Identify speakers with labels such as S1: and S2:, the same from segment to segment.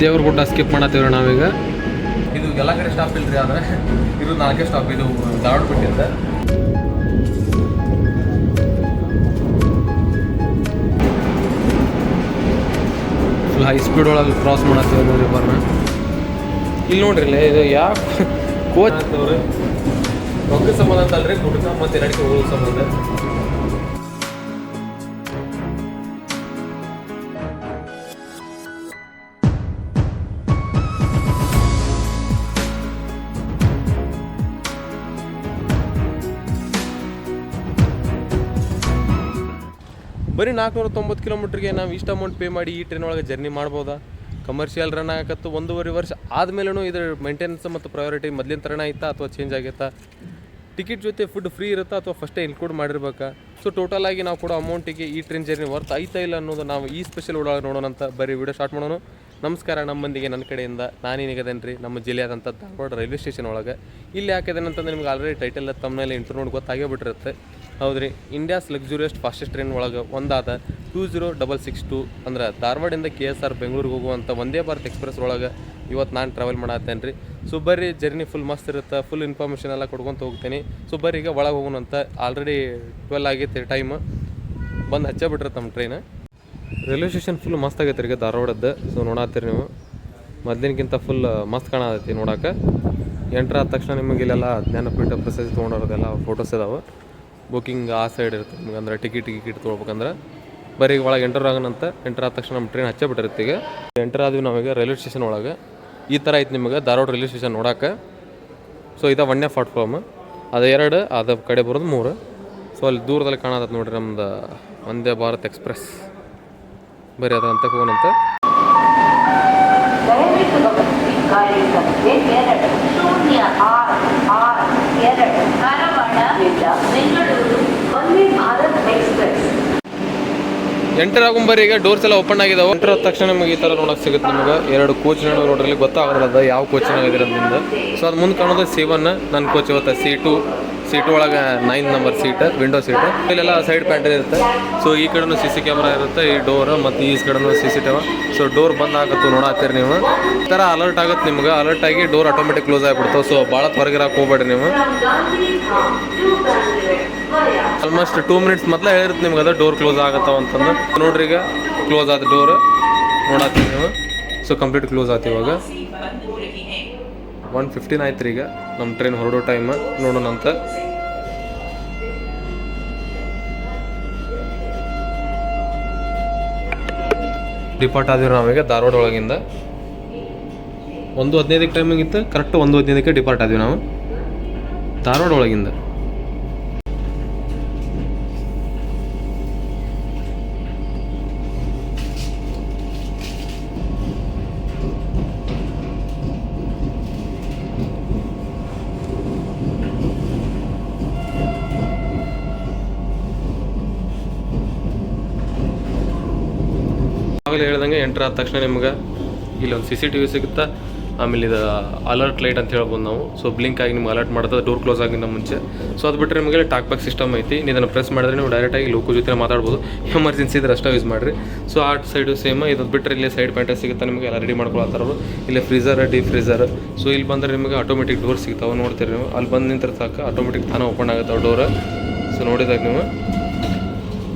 S1: ದೇವ್ರಗುಡ್ಡ skip ಮಾಡತ್ತೀವ್ರಿ ನಾವೀಗ. ಇದು ಎಲ್ಲ ಕಡೆ ಸ್ಟಾಪ್ ಇಲ್ರಿ, ಆದರೆ ಇದು 4 ಸ್ಟಾಪ್. ಇದು ಧಾರವಾಡ ಬಿಟ್ಟಿಂದ ಫುಲ್ ಹೈ ಸ್ಪೀಡ್ ಒಳಗೆ ಕ್ರಾಸ್ ಮಾಡತ್ತೀವಿ ನೋಡ್ರಿ ಬರ್ನ. ಇಲ್ಲಿ ನೋಡ್ರಿ ಇದು ಯಾವ ಕೋಚ್ ಅಂತವ್ರಿ ರೊಕ್ಕ ಸಂಬಂಧ ಅಂತಲ್ರಿ, ಗುಡ್ಕ ಮತ್ತು ಎರಡಿಕೆ ಹೋಗೋ ಸಂಬಂಧ. ಬರೀ 490 ಕಿಲೋಮೀಟ್ರಿಗೆ ನಾವು ಇಷ್ಟು ಅಮೌಂಟ್ ಪೇ ಮಾಡಿ ಈ ಟ್ರೈನ್ ಒಳಗೆ ಜರ್ನಿ ಮಾಡ್ಬೋದಾ? ಕಮರ್ಷಿಯಲ್ ರನ್ ಆಗತ್ತು 1.5 ವರ್ಷ ಆದಮೇಲೂ ಇದ್ರ ಮೇಂಟೆನೆನ್ಸ್ ಮತ್ತು ಪ್ರಯಾರಿಟಿ ಮೊದಲಿನ ಥರನೇ ಐತಾ ಅಥವಾ ಚೇಂಜ್ ಆಗೈತಾ? ಟಿಕೆಟ್ ಜೊತೆ ಫುಡ್ ಫ್ರೀ ಇರುತ್ತಾ ಅಥವಾ ಫಸ್ಟೇ ಇನ್ಕ್ಲೂಡ್ ಮಾಡಿರ್ಬೇಕಾ? ಸೊ ಟೋಟಲ್ ಆಗಿ ನಾವು ಕೊಡೋ ಅಮೌಂಟಿಗೆ ಈ ಟ್ರೈನ್ ಜರ್ನಿ ವರ್ತ್ ಐತಾ ಇಲ್ಲ ಅನ್ನೋದು ನಾವು ಈ ಸ್ಪೆಷಲ್ ಒಳಗೆ ನೋಡೋಣ ಅಂತ ಬರೀ ವಿಡಿಯೋ ಸ್ಟಾರ್ಟ್ ಮಾಡೋಣ. ನಮಸ್ಕಾರ, ನಮ್ಮ ಮಂದಿಗೆ ನನ್ನ ಕಡೆಯಿಂದ ನಾನೇನಿಗದೇನು ರೀ ನಮ್ಮ ಜಿಲ್ಲೆಯಾದಂಥ ಧಾರವಾಡ ರೈಲ್ವೆ ಸ್ಟೇಷನ್ ಒಳಗೆ. ಇಲ್ಲಿ ಯಾಕದೇನಂತಂದ್ರೆ ನಿಮ್ಗೆ ಆಲ್ರೆಡಿ ಟೈಟಲ್ ತಮ್ಮನೇಲಿ ಇಂಟರ್ ನೋಡಿ ಗೊತ್ತಾಗೇ ಬಿಟ್ಟಿರುತ್ತೆ. ಹೌದ್ರಿ, ಇಂಡಿಯಾಸ್ ಲಕ್ಸುರಿಯಸ್ಟ್ ಫಾಸ್ಟೆಸ್ಟ್ ಟ್ರೈನ್ ಒಳಗೆ ಒಂದಾದ 20662 ಅಂದ್ರೆ ಧಾರವಾಡಿಂದ KSR ಬೆಂಗಳೂರಿಗೆ ಹೋಗುವಂಥ ವಂದೇ ಭಾರತ್ ಎಕ್ಸ್ಪ್ರೆಸ್ ಒಳಗೆ ಇವತ್ತು ನಾನು ಟ್ರಾವೆಲ್ ಮಾಡತ್ತೇನೆ ರೀ. ಸೊ ಬರ್ರಿ, ಜರ್ನಿ ಫುಲ್ ಮಸ್ತ್ ಇರುತ್ತೆ, ಫುಲ್ ಇನ್ಫಾರ್ಮೇಷನ್ ಎಲ್ಲ ಕೊಡ್ಕೊತ ಹೋಗ್ತೀನಿ. ಸೊ ಬರ್ರಿ ಈಗ ಒಳಗೆ ಹೋಗೋಣ ಅಂತ. ಆಲ್ರೆಡಿ 12 ಆಗೈತೆ ಟೈಮ್, ಬಂದು ಹಚ್ಚೇ ಬಿಟ್ಟಿರುತ್ತೆ ನಮ್ಮ ಟ್ರೈನ್. ರೈಲ್ವೆ ಸ್ಟೇಷನ್ ಫುಲ್ ಮಸ್ತ್ ಆಗೈತೆ ರೀ ಈಗ ಧಾರವಾಡದ್ದು. ಸೊ ನೋಡತ್ತೀರಿ ನೀವು, ಮೊದಲಿನಕ್ಕಿಂತ ಫುಲ್ ಮಸ್ತ್ ಕಾಣತೈತಿ ನೋಡೋಕೆ. ಎಂಟ್ರ್ ಆದ ತಕ್ಷಣ ನಿಮಗೆ ಇಲ್ಲೆಲ್ಲ ಜ್ಞಾನಪೀಠ ಪ್ರಶಸ್ತಿ ತೊಗೊಂಡೋರೋದೆಲ್ಲ ಫೋಟೋಸ್ ಇದಾವೆ. ಬುಕ್ಕಿಂಗ್ ಆ ಸೈಡ್ ಇರುತ್ತೆ ನಿಮ್ಗೆ, ಅಂದ್ರೆ ಟಿಕೆಟ್ ತೊಗೊಳ್ಬೇಕಂದ್ರೆ. ಬರೀ ಒಳಗೆ ಎಂಟರ್ ಆಗೋಣಂತ. ಎಂಟರ್ ಆದ ತಕ್ಷಣ ನಮ್ಮ ಟ್ರೈನ್ ಹಚ್ಚೇ ಬಿಟ್ಟಿರುತ್ತೆ. ಈಗ ಎಂಟರ್ ಆದ್ವಿ ನಾವೀಗ ರೈಲ್ವೆ ಸ್ಟೇಷನ್ ಒಳಗೆ. ಈ ಥರ ಐತೆ ನಿಮಗೆ ಧಾರವಾಡ ರೈಲ್ವೆ ಸ್ಟೇಷನ್ ನೋಡೋಕೆ. ಸೊ ಇದು 1ನೇ ಪ್ಲಾಟ್ಫಾರ್ಮ್, ಅದು 2, ಅದು ಕಡೆ ಬರೋದು 3. ಸೊ ಅಲ್ಲಿ ದೂರದಲ್ಲಿ ಕಾಣತ್ತೆ ನೋಡಿರಿ ನಮ್ದು ವಂದೇ ಭಾರತ್ ಎಕ್ಸ್ಪ್ರೆಸ್. ಬರೀ ಅದಂತ ಹೋಗೋಣಂತ. ಎಂಟರ್ ಆಗುಂಬರಿ ಈಗ ಡೋರ್ಸ್ ಎಲ್ಲ ಓಪನ್ ಆಗಿದಾವೆ. ಎಂಟರ್ ಆದ ತಕ್ಷಣ ನಿಮಗೆ ಈ ಥರ ನೋಡೋಕೆ ಸಿಗುತ್ತೆ. ನಿಮಗೆ 2 ಕೋಚ್ ನೋಡ್ರಲ್ಲಿ ಗೊತ್ತಾಗೋದಿಲ್ಲ ಯಾವ ಕೋಚಿನಾಗ ಇರೋದ್ರಿಂದ. ಸೊ ಅದು ಮುಂದೆ ಕಾಣೋದು C1 ನನ್ನ ಕೋಚ್ ಇವತ್ತು. ಸೀಟು ಒಳಗೆ 9 ನಂಬರ್ ಸೀಟ್, ವಿಂಡೋ ಸೀಟ್. ಇಲ್ಲೆಲ್ಲ ಸೈಡ್ ಪ್ಯಾಂಟ್ರಿ ಇರುತ್ತೆ. ಸೊ ಈ ಕಡೆನೂ CC ಕ್ಯಾಮ್ರಾ ಇರುತ್ತೆ, ಈ ಡೋರ್ ಮತ್ತು ಈ ಕಡೆನೂ CCTV. ಸೊ ಡೋರ್ ಬಂದ್ ಆಗತ್ತು ನೋಡತ್ತೀರಿ ನೀವು. ಈ ಥರ ಅಲರ್ಟ್ ಆಗುತ್ತೆ ನಿಮ್ಗೆ. ಅಲರ್ಟ್ ಆಗಿ ಡೋರ್ ಆಟೋಮೆಟಿಕ್ ಕ್ಲೋಸ್ ಆಗಿಬಿಡ್ತಾವೆ. ಸೊ ಭಾಳ ಹೊರಗಿರಕ್ಕೆ ಹೋಗ್ಬೇಡಿ ನೀವು. ಆಲ್ಮೋಸ್ಟ್ 2 ಮಿನಿಟ್ಸ್ ಮೊದಲೇ ಹೇಳಿರುತ್ತೆ ನಿಮ್ಗೆ ಅದು ಡೋರ್ ಕ್ಲೋಸ್ ಆಗತ್ತಾವ ಅಂತಂದು. ನೋಡ್ರಿ ಈಗ ಕ್ಲೋಸ್ ಆದ ಡೋರ್ ನೋಡತ್ತೀವಿ ನೀವು. ಸೊ ಕಂಪ್ಲೀಟ್ ಕ್ಲೋಸ್ ಆಯ್ತು. ಇವಾಗ 1:15 ಆಯ್ತು ರೀ ಈಗ ನಮ್ಮ ಟ್ರೈನ್ ಹೊರಡೋ ಟೈಮ್. ನೋಡೋಣ ಅಂತ. ಡಿಪಾರ್ಟ್ ಆದಿವಿ ನಾವೀಗ ಧಾರವಾಡ ಒಳಗಿಂದ. 1:15 ಟೈಮಿಂಗ್ ಇತ್ತು, ಕರೆಕ್ಟ್ 1:15 ಡಿಪಾರ್ಟ್ ಆದ್ವಿ ನಾವು ಧಾರವಾಡ ಒಳಗಿಂದ. ಹೇಳ್ದಂಗೆ ಎಂಟ್ರ್ ಆದ ತಕ್ಷಣ ನಿಮ್ಗೆ ಇಲ್ಲೊಂದು CCTV ಸಿಗುತ್ತೆ. ಆಮೇಲೆ ಇದು ಅಲರ್ಟ್ ಲೈಟ್ ಅಂತ ಹೇಳ್ಬೋದು ನಾವು. ಸೊ ಬ್ಲಿಂಕ್ ಆಗಿ ನಿಮ್ಗೆ ಅಲರ್ಟ್ ಮಾಡ್ತದೆ ಡೋರ್ ಕ್ಲೋಸ್ ಆಗಿಂದ ಮುಂಚೆ. ಸೊ ಅದು ಬಿಟ್ಟರೆ ನಿಮಗೆ ಟಾಕ್ ಬ್ಯಾಕ್ ಸಿಸ್ಟಮ್ ಐತಿ. ಇದನ್ನು ಪ್ರೆಸ್ ಮಾಡಿದ್ರೆ ನೀವು ಡೈರೆಕ್ಟಾಗಿ ಲೋಕೋ ಜೊತೆ ಮಾತಾಡ್ಬೋದು. ಎಮರ್ಜೆನ್ಸಿ ಇದ್ರೆ ಅಷ್ಟೇ ಯೂಸ್ ಮಾಡಿರಿ. ಸೊ ಆ ಸೈಡು ಸೇಮ್. ಇದು ಬಿಟ್ಟರೆ ಇಲ್ಲಿ ಸೈಡ್ ಪ್ಯಾಂಟರ್ ಸಿಗುತ್ತೆ ನಿಮಗೆ, ಎಲ್ಲ ರೆಡಿ ಮಾಡ್ಕೊಳತ್ತಾರ. ಇಲ್ಲಿ ಫ್ರೀಸರ್, ಡೀಪ್ ಫ್ರೀಸರ್. ಸೊ ಇಲ್ಲಿ ಬಂದರೆ ನಿಮಗೆ ಆಟೋಮೆಟಿಕ್ ಡೋರ್ ಸಿಗ್ತಾವೆ ನೋಡ್ತೀರಿ ನೀವು. ಅಲ್ಲಿ ಬಂದು ನಿಂತರ ಸಾಕು ಆಟೋಮೆಟಿಕ್ ತಾನೇ ಓಪನ್ ಆಗುತ್ತೆ ಡೋರ್. ಸೊ ನೋಡಿದಾಗ ನೀವು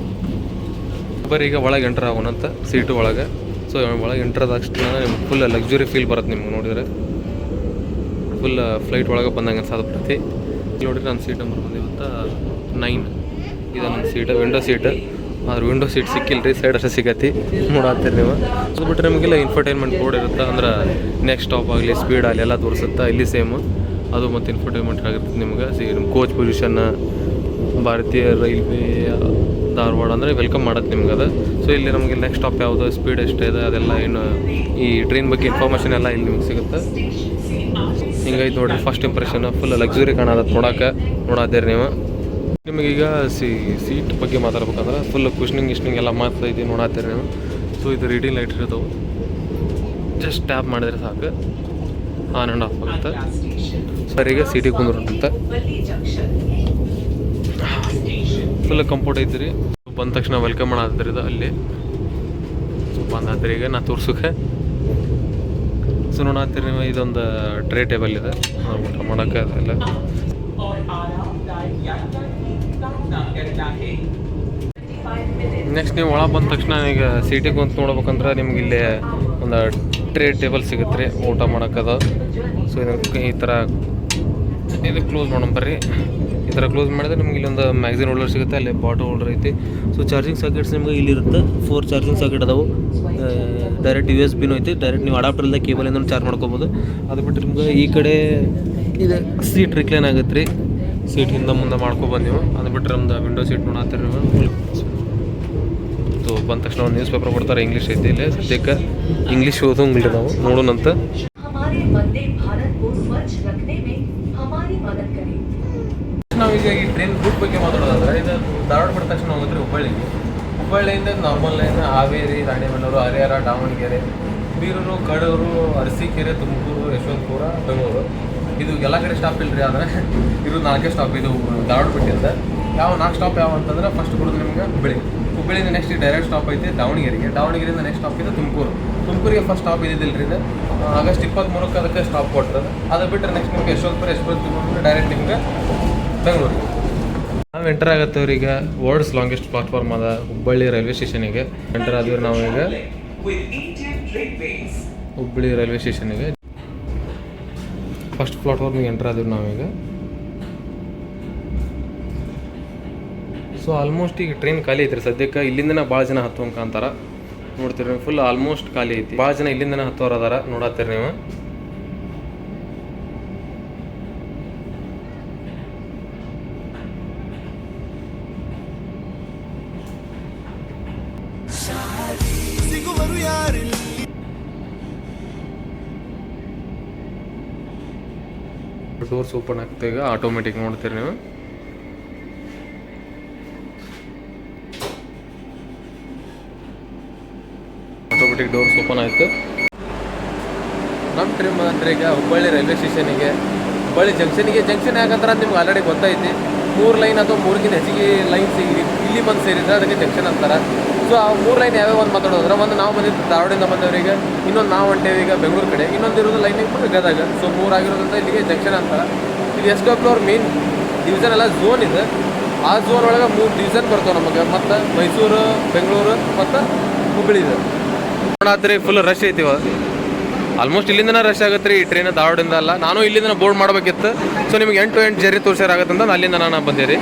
S1: ಬರೀ ಈಗ ಒಳಗೆ ಎಂಟರ್ ಆಗೋಣಂತ ಸೀಟು ಒಳಗೆ. ಸೊ ಒಳಗೆ ಎಂಟರ್ ಆದ ತಕ್ಷಣ ನಿಮ್ಗೆ ಫುಲ್ ಲಕ್ಸುರಿ ಫೀಲ್ ಬರುತ್ತೆ ನಿಮ್ಗೆ. ನೋಡಿದರೆ ಫುಲ್ ಫ್ಲೈಟ್ ಒಳಗೆ ಬಂದಂಗೆ ಅನ್ಸೋದು ಬರ್ತೈತಿ. ನೋಡಿರಿ ನನ್ನ ಸೀಟ್ ನಂಬರ್ ಬಂದಿವತ್ತು 9. ಇದು ನನ್ನ ಸೀಟ್, ವಿಂಡೋ ಸೀಟ್. ಆದ್ರೆ ವಿಂಡೋ ಸೀಟ್ ಸಿಕ್ಕಿಲ್ಲ ರೀ, ಸೈಡ್ ಅಷ್ಟೇ ಸಿಗತ್ತಿ. ನೋಡತ್ತೀರಿ ನೀವು. ಅದು ಬಿಟ್ಟರೆ ನಮಗೆಲ್ಲ ಇನ್ಫರ್ಟೈನ್ಮೆಂಟ್ ಬೋರ್ಡ್ ಇರುತ್ತೆ. ಅಂದ್ರೆ ನೆಕ್ಸ್ಟ್ ಸ್ಟಾಪ್ ಆಗಲಿ, ಸ್ಪೀಡ್ ಆಗಲಿ ಎಲ್ಲ ತೋರಿಸುತ್ತೆ. ಇಲ್ಲಿ ಸೇಮ್ ಅದು ಮತ್ತು ಇನ್ಫರ್ಟೈನ್ಮೆಂಟ್ ಆಗಿರ್ತದೆ ನಿಮ್ಗೆ. ನಿಮ್ಮ ಕೋಚ್ ಪೊಸಿಷನ್, ಭಾರತೀಯ ರೈಲ್ವೆ ಧಾರವಾಡ ಅಂದರೆ ವೆಲ್ಕಮ್ ಮಾಡತ್ತೆ ನಿಮ್ಗೆ ಅದು. ಸೊ ಇಲ್ಲಿ ನಮಗೆ ನೆಕ್ಸ್ಟ್ ಸ್ಟಾಪ್ ಯಾವುದು, ಸ್ಪೀಡ್ ಎಷ್ಟಿದೆ, ಅದೆಲ್ಲ ಏನು ಈ ಟ್ರೈನ್ ಬಗ್ಗೆ ಇನ್ಫಾರ್ಮೇಷನ್ ಎಲ್ಲ ಇಲ್ಲಿ ನಿಮ್ಗೆ ಸಿಗುತ್ತೆ. ಹಿಂಗೈತೆ ನೋಡಿರಿ ಫಸ್ಟ್ ಇಂಪ್ರೆಷನ್. ಫುಲ್ ಲಕ್ಸುರಿ ಕಾಣೋದಕ್ಕೆ ನೋಡತ್ತೀರಿ ನೀವು. ನಿಮಗೀಗ ಸೀಟ್ ಬಗ್ಗೆ ಮಾತಾಡ್ಬೇಕಂದ್ರೆ ಫುಲ್ ಕುಷ್ನಿಂಗ್ ಎಲ್ಲ ಮಾತಾಡ್ತೀವಿ ನೋಡತ್ತೀರಿ ನೀವು. ಸೊ ಇದು ರೀಡಿಂಗ್ ಲೈಟ್ ಇರ್ತಾವೆ. ಜಸ್ಟ್ ಟ್ಯಾಪ್ ಮಾಡಿದ್ರೆ ಸಾಕು ಆನ್ ಆ್ಯಂಡ್ ಆಫ್ ಆಗುತ್ತೆ. ಸರ್ ಈಗ ಸೀಟಿಗೆ ಕುಂದ್ರಂತ ಫುಲ್ ಕಂಫರ್ಟ್ ಐತ್ರಿ. ಬಂದ ತಕ್ಷಣ ವೆಲ್ಕಮ್ ಮಾಡತ್ತೀರಿ ಇದು ಅಲ್ಲಿ. ಸೊ ಬಂದಾತ್ರಿ ಈಗ ನಾ ತೋರ್ಸೋಕೆ ಸೊ ನೋಡತ್ತೀರಿ ನೀವು, ಇದೊಂದು ಟ್ರೇ ಟೇಬಲ್ ಇದೆ ಊಟ ಮಾಡೋಕ್ಕೆ ಅದೆಲ್ಲ. ನೆಕ್ಸ್ಟ್ ನೀವು ಒಳಗೆ ಬಂದ ತಕ್ಷಣ ಈಗ ಸೀಟಿಗೆ ಕುಂತು ನೋಡ್ಬೇಕಂದ್ರೆ ನಿಮ್ಗೆ ಇಲ್ಲೇ ಒಂದು ಟ್ರೇ ಟೇಬಲ್ ಸಿಗುತ್ತೆ ರೀ ಊಟ ಮಾಡೋಕ್ಕದ. ಸೊ ಇದಕ್ಕೆ ಈ ಥರ ಇದು ಕ್ಲೋಸ್ ಮಾಡೋಣ ಬರ್ರಿ. ಈ ಥರ ಕ್ಲೋಸ್ ಮಾಡಿದ್ರೆ ನಿಮ್ಗೆ ಇಲ್ಲೊಂದು ಮ್ಯಾಗ್ಝಿನ್ ಹೋಲ್ಡರ್ ಸಿಗುತ್ತೆ, ಅಲ್ಲಿ ಬಾಟಲ್ ಹೋಲ್ಡರ್ ಐತಿ. ಸೊ ಚಾರ್ಜಿಂಗ್ ಸಾಕೆಟ್ಸ್ ನಿಮ್ಗೆ ಇಲ್ಲಿರುತ್ತೆ. 4 ಚಾರ್ಜಿಂಗ್ ಸಾಕೆಟ್ ಅದಾವು. ಡೈರೆಕ್ಟ್ USB ಐತಿ. ಡೈರೆಕ್ಟ್ ನೀವು ಅಡಾಪ್ಟರ್ದ ಕೇಬಲಿಂದ ಚಾರ್ಜ್ ಮಾಡ್ಕೋಬೋದು. ಅದು ಬಿಟ್ಟು ನಿಮ್ಗೆ ಈ ಕಡೆ ಇದು ಸೀಟ್ ರಿಕ್ಲೈನ್ ಆಗುತ್ತೆ ರೀ. ಸೀಟ್ ಹಿಂದೆ ಮುಂದೆ ಮಾಡ್ಕೊಬಂದು ನೀವು. ಅದು ಬಿಟ್ಟರೆ ನಮ್ದು ವಿಂಡೋ ಸೀಟ್ ನೋಡತ್ತೀರಿ ನೀವು. ಸೊ ಬಂದ ತಕ್ಷಣ ಒಂದು ನ್ಯೂಸ್ ಪೇಪರ್ ಕೊಡ್ತಾರೆ, ಇಂಗ್ಲೀಷ್ ಐತಿ. ಇಲ್ಲಿ ಸದ್ಯಕ್ಕೆ ಇಂಗ್ಲೀಷ್ ಓದೋಂಗಿಲ್ಲ, ನಾವು ನೋಡೋಣಂತ. ನಾವೀಗ ಈ ಟ್ರೈನ್ ರೂಟ್ ಬಗ್ಗೆ ಮಾತಾಡೋದಾದ್ರೆ, ಇದು ಧಾರವಾಡ ಬಿಟ್ಟ ತಕ್ಷಣ ಹೋಗಿದ್ರಿ ಹುಬ್ಬಳ್ಳಿಗೆ. ಹುಬ್ಬಳ್ಳಿಯಿಂದ ನಾರ್ಮಲ್ ಲೈನ್ ಹಾವೇರಿ, ರಾಣೆಬೆನ್ನೂರು, ಹರಿಹರ, ದಾವಣಗೆರೆ, ಬೀರೂರು, ಕಡೂರು, ಅರಸೀಕೆರೆ, ತುಮಕೂರು, ಯಶವಂತಪುರ, ಬೆಂಗಳೂರು. ಇದು ಎಲ್ಲ ಕಡೆ ಸ್ಟಾಪ್ ಇಲ್ಲರಿ. ಆದರೆ ಇದು 4 ಸ್ಟಾಪ್ ಇದು ಧಾರವಾಡ ಬಿಟ್ಟಿಂದ. ಯಾವ 4 ಸ್ಟಾಪ್ ಯಾವ ಅಂತಂದ್ರೆ, ಫಸ್ಟ್ ಬಿಡೋದು ನಿಮ್ಗೆ ಹುಬ್ಬಳ್ಳಿಯಿಂದ ನೆಕ್ಸ್ಟ್ ಡೈರೆಕ್ಟ್ ಸ್ಟಾಪ್ ಐತಿ ದಾವಣಗೆರೆಗೆ. ದಾವಣಗೆರೆಯಿಂದ ನೆಕ್ಸ್ಟ್ ಸ್ಟಾಪ್ ಇದೆ ತುಮಕೂರಿಗೆ ಫಸ್ಟ್ ಸ್ಟಾಪ್ ಇದ್ದಿಲ್ಲ ರೀ. ಇದು ಆಗಸ್ಟ್ 23ಕ್ಕೆ ಅದಕ್ಕೆ ಸ್ಟಾಪ್ ಕೊಟ್ಟರೆ. ಅದು ಬಿಟ್ಟರೆ ನೆಕ್ಸ್ಟ್ ನಿಮ್ಗೆ ಯಶವಂತಪುರ ಡೈರೆಕ್ಟ್ ನಿಮ್ಗೆ ಬೆಂಗಳೂರಿಗೆ ನಾವು ಎಂಟರ್ ಆಗತ್ತವ್ರಿ. ಈಗ ವರ್ಲ್ಡ್ಸ್ ಲಾಂಗೆಸ್ಟ್ ಪ್ಲಾಟ್ಫಾರ್ಮ್ ಅದ ಹುಬ್ಬಳ್ಳಿ ರೈಲ್ವೆ ಸ್ಟೇಷನಿಗೆ ಎಂಟರ್ ಆದ್ವಿ ನಾವೀಗ. ಹುಬ್ಬಳ್ಳಿ ರೈಲ್ವೆ ಸ್ಟೇಷನಿಗೆ ಫಸ್ಟ್ ಪ್ಲಾಟ್ಫಾರ್ಮಿಗೆ ಎಂಟರ್ ಆದ್ವಿ ನಾವೀಗ. ಸೊ ಆಲ್ಮೋಸ್ಟ್ ಈಗ ಟ್ರೈನ್ ಖಾಲಿ ಐತ್ರಿ ಸದ್ಯಕ್ಕೆ. ಇಲ್ಲಿಂದನೇ ಭಾಳ ಜನ ಹತ್ತುವಂಕ ಅಂತಾರ. ನೋಡ್ತೀರಿ ನೀವು, ಫುಲ್ ಆಲ್ಮೋಸ್ಟ್ ಖಾಲಿ ಐತಿ. ಭಾಳ ಜನ ಇಲ್ಲಿಂದನೇ ಹತ್ತೋರು ಅದಾರ, ನೋಡತ್ತೀರಿ ನೀವು. ಡೋರ್ಸ್ ಓಪನ್ ಆಗ್ತಾ ಈಗ ಆಟೋಮೆಟಿಕ್, ನೋಡ್ತೀರಿ ನೀವು. ಆಟೋಮೆಟಿಕ್ ಡೋರ್ಸ್ ಓಪನ್ ಆಯಿತು. ನಮ್ಮ ಟ್ರೈನ್ ಅಂದರೆ ಈಗ ಹುಬ್ಬಳ್ಳಿ ರೈಲ್ವೆ ಸ್ಟೇಷನಿಗೆ, ಹುಬ್ಬಳ್ಳಿ ಜಂಕ್ಷನ್ ಯಾಕಂದ್ರೆ ನಿಮ್ಗೆ ಆಲ್ರೆಡಿ ಗೊತ್ತೈತಿ. 3 ಲೈನ್ ಅಥವಾ 3ಗಿಂತ ಹೆಚ್ಚಿಗೆ ಲೈನ್ಸ್ ಇಲ್ಲಿ ಬಂದು ಸೇರಿದ್ರೆ ಅದಕ್ಕೆ ಜಂಕ್ಷನ್ ಅಂತಾರೆ. ಸೊ ಆ 3 ಲೈನ್ ಯಾವ್ಯಾವ ಒಂದು ಮಾತಾಡೋದ್ರೆ, ಒಂದು ನಾವು ಬಂದಿದ್ದು ಧಾರವಾಡದಿಂದ ಬಂದವರಿಗೆ, ಇನ್ನೊಂದು ನಾವು ಹೊಂಟೇವಿ ಈಗ ಬೆಂಗಳೂರು ಕಡೆ, ಇನ್ನೊಂದು ಇರೋದು ಲೈನಿಗೆ ಬಂದು ಗದಗ. ಸೊ 3 ಆಗಿರೋದ್ರಿಂದ ಇಲ್ಲಿಗೆ ಜಂಕ್ಷನ್ ಅಂತಾರೆ. ಇದು SW ಅವ್ರ ಮೇನ್ ಡಿವಿಷನ್ ಎಲ್ಲ ಝೋನ್ ಇದೆ. ಆ ಝೋನ್ ಒಳಗೆ 3 ಡಿವಿಷನ್ ಬರ್ತಾವೆ ನಮಗೆ. ಮತ್ತು ಮೈಸೂರು, ಬೆಂಗಳೂರು ಮತ್ತು ಹುಬ್ಬಳ್ಳಿ ಇದೆ. ನೋಡಾತ್ರಿ ಫುಲ್ ರಶ್ ಐತಿ. ಆಲ್ಮೋಸ್ಟ್ ಇಲ್ಲಿಂದನೇ ರಶ್ ಆಗುತ್ತೆ ರೀ ಈ ಟ್ರೈನ್, ಧಾರವಾಡದಿಂದ ಅಲ್ಲ. ನಾನು ಇಲ್ಲಿಂದ ಬೋರ್ಡ್ ಮಾಡಬೇಕಿತ್ತು. ಸೊ ನಿಮಗೆ 8 to 8 ಜರ್ನಿ ತೋರಿಸಾರಾಗತ್ತಂತ ಅಲ್ಲಿಂದ ನಾನು ಬಂದೆ ರೀ.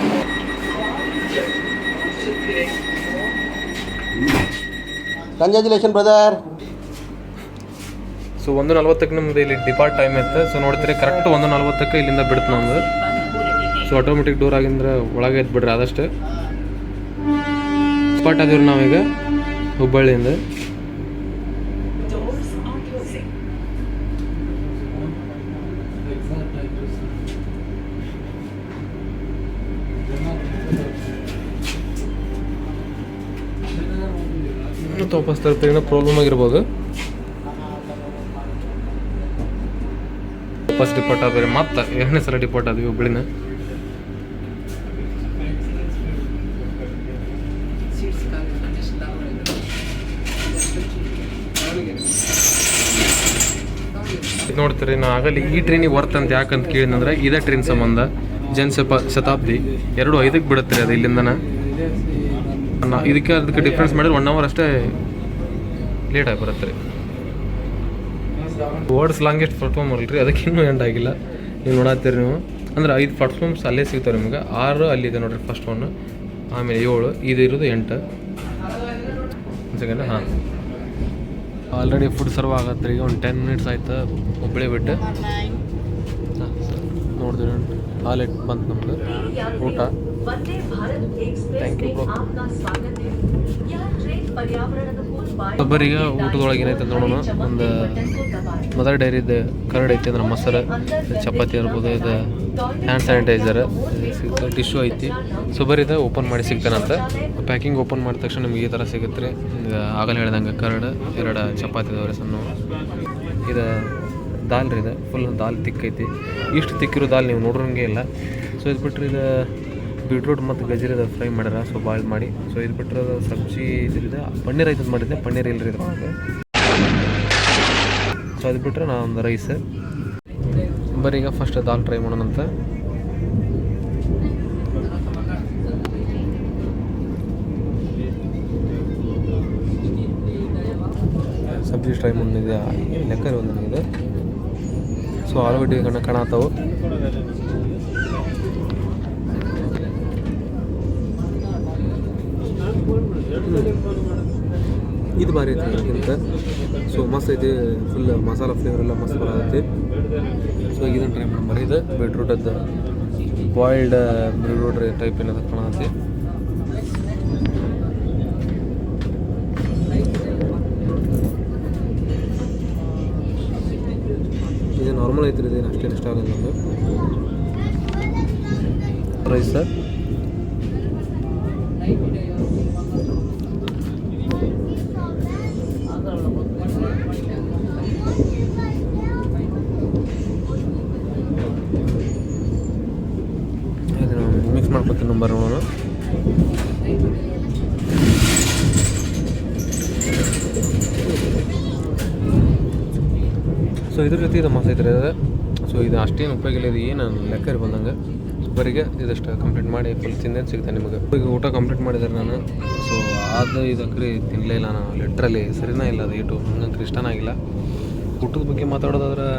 S2: Congratulation brother.
S1: ಸೊ 1:40ಕ್ಕೆ ನಮ್ದು ಇಲ್ಲಿ ಡಿಪಾರ್ಟ್ ಟೈಮ್ ಇತ್ತು. ಸೊ ನೋಡ್ತೀರಿ ಕರೆಕ್ಟ್ 1:40ಕ್ಕೆ ಇಲ್ಲಿಂದ ಬಿಡುತ್ತೆ ನಮ್ದು. ಸೊ ಆಟೋಮೆಟಿಕ್ ಡೋರ್ ಆಗಿಂದ್ರೆ ಒಳಗೆ ಎದ್ದು ಬಿಡ್ರಿ ಆದಷ್ಟು. ಸ್ಪಾಟ್ ಆದಿವ್ರಿ ನಾವೀಗ ಹುಬ್ಬಳ್ಳಿಯಿಂದ. ವಾಪಸ್ ತರ್ತೀರಿ, ಪ್ರಾಬ್ಲಮ್ ಆಗಿರ್ಬೋದು. ವಾಪಸ್ ಡಿಪಾರ್ಟ್ ಆದ್ರಿ, ಮತ್ತೆ 2ನೇ ಸಲ ಡಿಪಾರ್ಟ್ ಆದ್ವಿ ಹುಬ್ಬಳ್ಳಿನ. ನೋಡ್ತೀರಿ ನಾ ಆಗಲಿ ಈ ಟ್ರೈನಿಗೆ ವರ್ತ್ ಅಂತ ಯಾಕಂತ ಕೇಳಿದಂದ್ರೆ, ಇದೇ ಟ್ರೈನ್ ಸಂಬಂಧ ಶತಾಬ್ದಿ 2:05ಕ್ಕೆ ಬಿಡುತ್ತೆ ರೀ ಅದು ಇಲ್ಲಿಂದನ. ಅದಕ್ಕೆ ಡಿಫ್ರೆನ್ಸ್ ಮಾಡಿದ್ರೆ 1 hour ಅಷ್ಟೇ ಲೇಟ್ ಆಗಿ ಬರುತ್ತೆ ರೀ. ವರ್ಲ್ಡ್ಸ್ ಲಾಂಗೆಸ್ಟ್ ಪ್ಲಾಟ್ಫಾರ್ಮ್ ಅಲ್ರಿ, ಅದಕ್ಕೆ ಇನ್ನೂ ಎಂಡ್ ಆಗಿಲ್ಲ. ನೀವು ನೋಡತ್ತೀರಿ ನೀವು. ಅಂದ್ರೆ 5 ಪ್ಲಾಟ್ಫಾರ್ಮ್ಸ್ ಅಲ್ಲೇ ಸಿಗ್ತಾವೆ ನಿಮ್ಗೆ. 6 ಅಲ್ಲಿದೆ ನೋಡ್ರಿ, ಫಸ್ಟ್ 1, ಆಮೇಲೆ 7, ಇದು ಇರೋದು 8. ಒಂದು ಸೆಕೆಂಡ್. ಹಾಂ, ಆಲ್ರೆಡಿ ಫುಡ್ ಸರ್ವ್ ಆಗತ್ತೆ ಈಗ. ಒಂದು 10 minutes ಆಯ್ತು ಹುಬ್ಬಳ್ಳಿ ಬಿಟ್ಟು. ಹಾಂ ಸರ್, ನೋಡಿದ್ರಿ ಹಾಲೆಟ್ ಬಂತು ನಮ್ದು ಊಟ. Thank you bro. ಒಬ್ಬರಿಗೆ ಊಟದೊಳಗೆ ಏನೈತೆ ನೋಡೋಣ. ಒಂದು ಮದರ್ ಡೈರಿದು ಕರಡ್ ಐತಿ, ಅಂದ್ರೆ ಮೊಸರು, ಚಪಾತಿ ಇರ್ಬೋದು, ಇದು ಹ್ಯಾಂಡ್ ಸ್ಯಾನಿಟೈಸರ್ ಸಿಗುತ್ತೆ, ಟಿಶ್ಯೂ ಐತಿ. ಸೊ ಬರೀದ ಓಪನ್ ಮಾಡಿ ಸಿಗ್ತಾನಂತ. ಪ್ಯಾಕಿಂಗ್ ಓಪನ್ ಮಾಡಿದ ತಕ್ಷಣ ನಿಮ್ಗೆ ಈ ಥರ ಸಿಗುತ್ತೆ ರೀ. ಆಗಲೇ ಹೇಳ್ದಂಗೆ ಕರಡ್, 2 ಚಪಾತಿ ಇದಾವೆ ಸಣ್ಣ. ಇದು ದಾಲ್ ರೀ, ಇದು ಫುಲ್ ದಾಲ್ ತಿಕ್ಕೈತಿ. ಇಷ್ಟು ತಿಕ್ಕಿರೋ ದಾಲ್ ನೀವು ನೋಡ್ರಂಗೆ ಇಲ್ಲ. ಸೊ ಇದು ಬಿಟ್ಟರೆ ಇದು ಬೀಟ್ರೂಟ್ ಮತ್ತು ಗಜರಿದ ಫ್ರೈ ಮಾಡ್ಯಾರ, ಸೊ ಬಾಯ್ಲ್ ಮಾಡಿ. ಸೊ ಇದು ಬಿಟ್ಟರೆ ಸಬ್ಜಿ ಇದ್ರಿದೆ, ಪನ್ನೀರ್ ಐತದ ಮಾಡಿದ್ದೆ, ಪನ್ನೀರ್ ಇಲ್ಲರಿ ಇದ್ರೊಳಗೆ. ಸೊ ಅದು ಬಿಟ್ಟರೆ ನಾ ಒಂದು ರೈಸ್. ಬರೀ ಈಗ ಫಸ್ಟ್ ದಾಲ್ ಟ್ರೈ ಮಾಡೋಣಂತ. ಸಬ್ಜಿ ಟ್ರೈ ಮಾಡಿದೆ ಲೆಕ್ಕ ಒಂದು ನನಗಿದೆ. ಸೊ ಆಲೂಗಡ್ಡೆ ಕಾಣತ್ತಾವು. ಇದು ಭಾರಿ ಐತಿ ಅದಕ್ಕಿಂತ. ಸೊ ಮಸ್ತ್ ಐತಿ, ಫುಲ್ ಮಸಾಲ ಫ್ಲೇವರ್ ಎಲ್ಲ ಮಸ್ತ್ ಬರತೈತಿ. ಸೊ ಇದನ್ನು ಟ್ರೈ ಮಾಡಿ. ಇದು ಬೀಟ್ರೂಟದ್ದು ಬಾಯ್ಲ್ಡ್ ಬೀಟ್ರೂಟ್ ಟೈಪ್ ಏನದ ಕಾಣತ್ತೆ. ಇದು ನಾರ್ಮಲ್ ಐತಿ, ಇದೇನು ಅಷ್ಟೇನು ಇಷ್ಟ ಆಗಲ್ಲ ನಮಗೆ. ರೈಸ್ ಮಿಕ್ಸ್ ಮಾಡ್ಕೊತೀನಿ ನಂಬರ್ ನೋಡೋಣ. ಸೊ ಇದ್ರ ಜೊತೆ ಇದು ಮಸ್ತ್ ಐತ್ರಿ ಅದು. ಸೊ ಇದು ಅಷ್ಟೇನು ಉಪಯೋಗ ಇಲ್ಲ, ಇದು ಏನು ಲೆಕ್ಕ ಬಂದಂಗೆ. ಬರಿಗೆ ಇದಷ್ಟು ಕಂಪ್ಲೀಟ್ ಮಾಡಿ ಫುಲ್ ತಿಂದೇನು ಸಿಗ್ತಾನೆ ನಿಮಗೆ. ಈಗ ಊಟ ಕಂಪ್ಲೀಟ್ ಮಾಡಿದ್ದಾರೆ ನಾನು. ಸೊ ಅದು ಇದಕ್ರಿ ತಿನ್ನಲೇ ಇಲ್ಲ ನಾನು, ಲಿಟ್ರಲಿ ಸರಿನಾ ಇಲ್ಲ ಅದು ಏಟು, ಹಂಗಂಕ್ರಿ ಇಷ್ಟನೇ ಆಗಿಲ್ಲ. ಊಟದ ಬಗ್ಗೆ ಮಾತಾಡೋದಾದ್ರೆ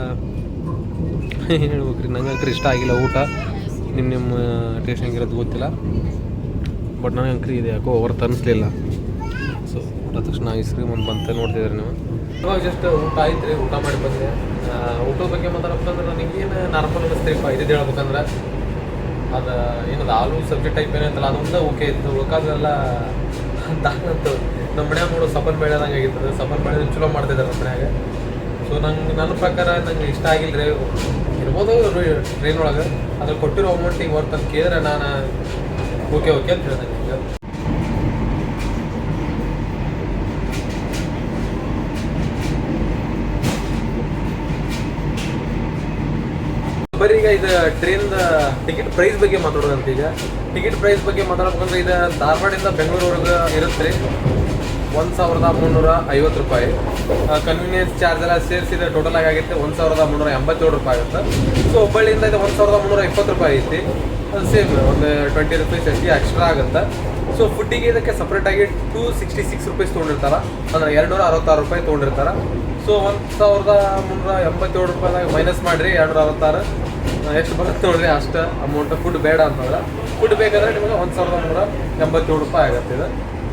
S1: ಏನು ಹೇಳ್ಬೇಕ್ರಿ, ನಂಗಂಕ್ರಿ ಇಷ್ಟ ಆಗಿಲ್ಲ ಊಟ. ನಿಮ್ಮ ಟೇಸ್ಟ್ ಹೆಂಗಿರೋದು ಗೊತ್ತಿಲ್ಲ, ಬಟ್ ನನಗಂಕ್ರಿ ಇದು ಯಾಕೋ ಹೊರತು ಅನ್ನಿಸ್ಲಿಲ್ಲ. ಸೊ ಊಟ ತಕ್ಷಣ ಐಸ್ರಿ ಒಂದು ಬಂತ ನೋಡ್ತಿದ್ದಾರೆ ನೀವು. ಇವಾಗ ಜಸ್ಟ್ ಊಟ ಆಯ್ತು ರೀ, ಊಟ ಮಾಡಿ ಬಂದೆ. ಊಟದ ಬಗ್ಗೆ ಮಾತಾಡ್ಬೇಕಂದ್ರೆ ನನಗೇನು ನಾರ್ಮಲ್ ಅನ್ನಿಸ್ತೀರಿಪ್ಪ. ಇದು ಹೇಳ್ಬೇಕಂದ್ರೆ ಅದು ಏನದು ಆಲೂ ಸಬ್ಜಿ ಟೈಪ್ ಏನಂತಲ್ಲ ಅದೊಂದು ಓಕೆ ಇತ್ತು. ಉಳ್ಕಾದೆಲ್ಲ ಅಂತೂ ನಮ್ಮ ಮನ್ಯಾಗ ನೋಡೋ ಸಪನ್ ಬೆಳೆದಂಗೆ ಆಗಿರ್ತದೆ. ಸಪನ್ ಬೆಳೆ ಚಲೋ ಮಾಡ್ತಿದ್ದಾರೆ ನಮ್ಮ ಮನ್ಯಾಗ. ಸೊ ನನ್ನ ಪ್ರಕಾರ ನಂಗೆ ಇಷ್ಟ ಆಗಿಲ್ಲ ರೀ. ಇರ್ಬೋದು ಟ್ರೈನ್ ಒಳಗೆ, ಅದ್ರ ಕೊಟ್ಟಿರೋ ಅಮೌಂಟಿಗೆ ವರ್ತ್ ಅಂತ ಕೇಳಿದ್ರೆ ನಾನು ಓಕೆ ಅಂತ ಹೇಳಿದೆ ನಿಮಗೆ. ಬರೀ ಈಗ ಇದು ಟ್ರೈನ್ದ ಟಿಕೆಟ್ ಪ್ರೈಸ್ ಬಗ್ಗೆ ಮಾತಾಡೋದಂತ. ಈಗ ಟಿಕೆಟ್ ಪ್ರೈಸ್ ಬಗ್ಗೆ ಮಾತಾಡ್ಬೇಕಂದ್ರೆ ಇದು ಧಾರವಾಡದಿಂದ ಬೆಂಗಳೂರವರೆಗೆ ಇರುತ್ತೆ ರೀ 1350 ರೂಪಾಯಿ. ಕನ್ವೀನಿಯನ್ಸ್ ಚಾರ್ಜ್ ಎಲ್ಲ ಸೇರಿಸಿದ ಟೋಟಲ್ ಆಗುತ್ತೆ 1387 ರೂಪಾಯಿ ಆಗುತ್ತೆ. ಸೊ ಹುಬ್ಬಳ್ಳಿಯಿಂದ ಇದು 1320 ರೂಪಾಯಿ ಐತಿ. ಅದು ಸೇಮ್ ಒಂದು 20 ರೂಪೀಸ್ ಎಷ್ಟು ಎಕ್ಸ್ಟ್ರಾ ಆಗುತ್ತೆ. ಸೊ ಫುಡ್ಡಿಗೆ ಇದಕ್ಕೆ ಸಪ್ರೇಟಾಗಿ 266 ರೂಪೀಸ್ ತೊಗೊಂಡಿರ್ತಾರೆ, ಅಂದರೆ 266 ರೂಪಾಯಿ ತೊಗೊಂಡಿರ್ತಾರೆ. ಸೊ 1387 ರೂಪಾಯಿದಾಗ ಮೈನಸ್ ಮಾಡಿರಿ 266 ಎಷ್ಟು ಬರುತ್ತೆ ನೋಡ್ರಿ, ಅಷ್ಟು ಅಮೌಂಟ್. ಫುಡ್ ಬೇಡ ಅಂತಂದ್ರೆ, ಫುಡ್ ಬೇಕಾದ್ರೆ ನಿಮಗೆ 1387 ರೂಪಾಯಿ ಆಗುತ್ತೆ ಇದು.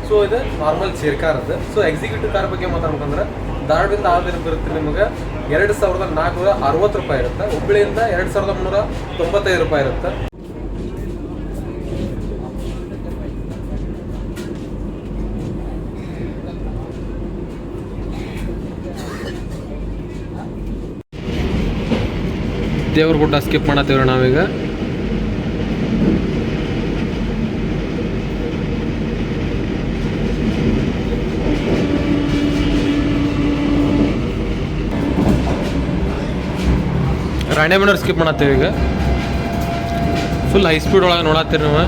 S1: ಸೊ ಇದು ನಾರ್ಮಲ್ ಚೇರ್ ಕಾರ್ ಅದು. ಸೊ ಎಕ್ಸಿಕ್ಯೂಟಿವ್ ಕಾರ್ ಬಗ್ಗೆ ಮಾತಾಡ್ಬೇಕಂದ್ರೆ ಧಾರವಾಡದಿಂದ ಆದ್ರೆ ಬರುತ್ತೆ ನಿಮಗೆ 2460 ರೂಪಾಯಿ ಇರುತ್ತೆ. ಹುಬ್ಬಳ್ಳಿಯಿಂದ 2395 ರೂಪಾಯಿ ಇರುತ್ತೆ. ದೇವ್ರಗುಡ್ಡ ಸ್ಕಿಪ್ ಮಾಡತ್ತೀವ್ರಿ ನಾವೀಗ. ರಾಣೆಬೆನ್ನೂರು ಸ್ಕಿಪ್ ಮಾಡತ್ತೀವಿ ಈಗ. ಫುಲ್ ಹೈ ಸ್ಪೀಡ್ ಒಳಗೆ ನೋಡತ್ತೀರಿ ನೀವು.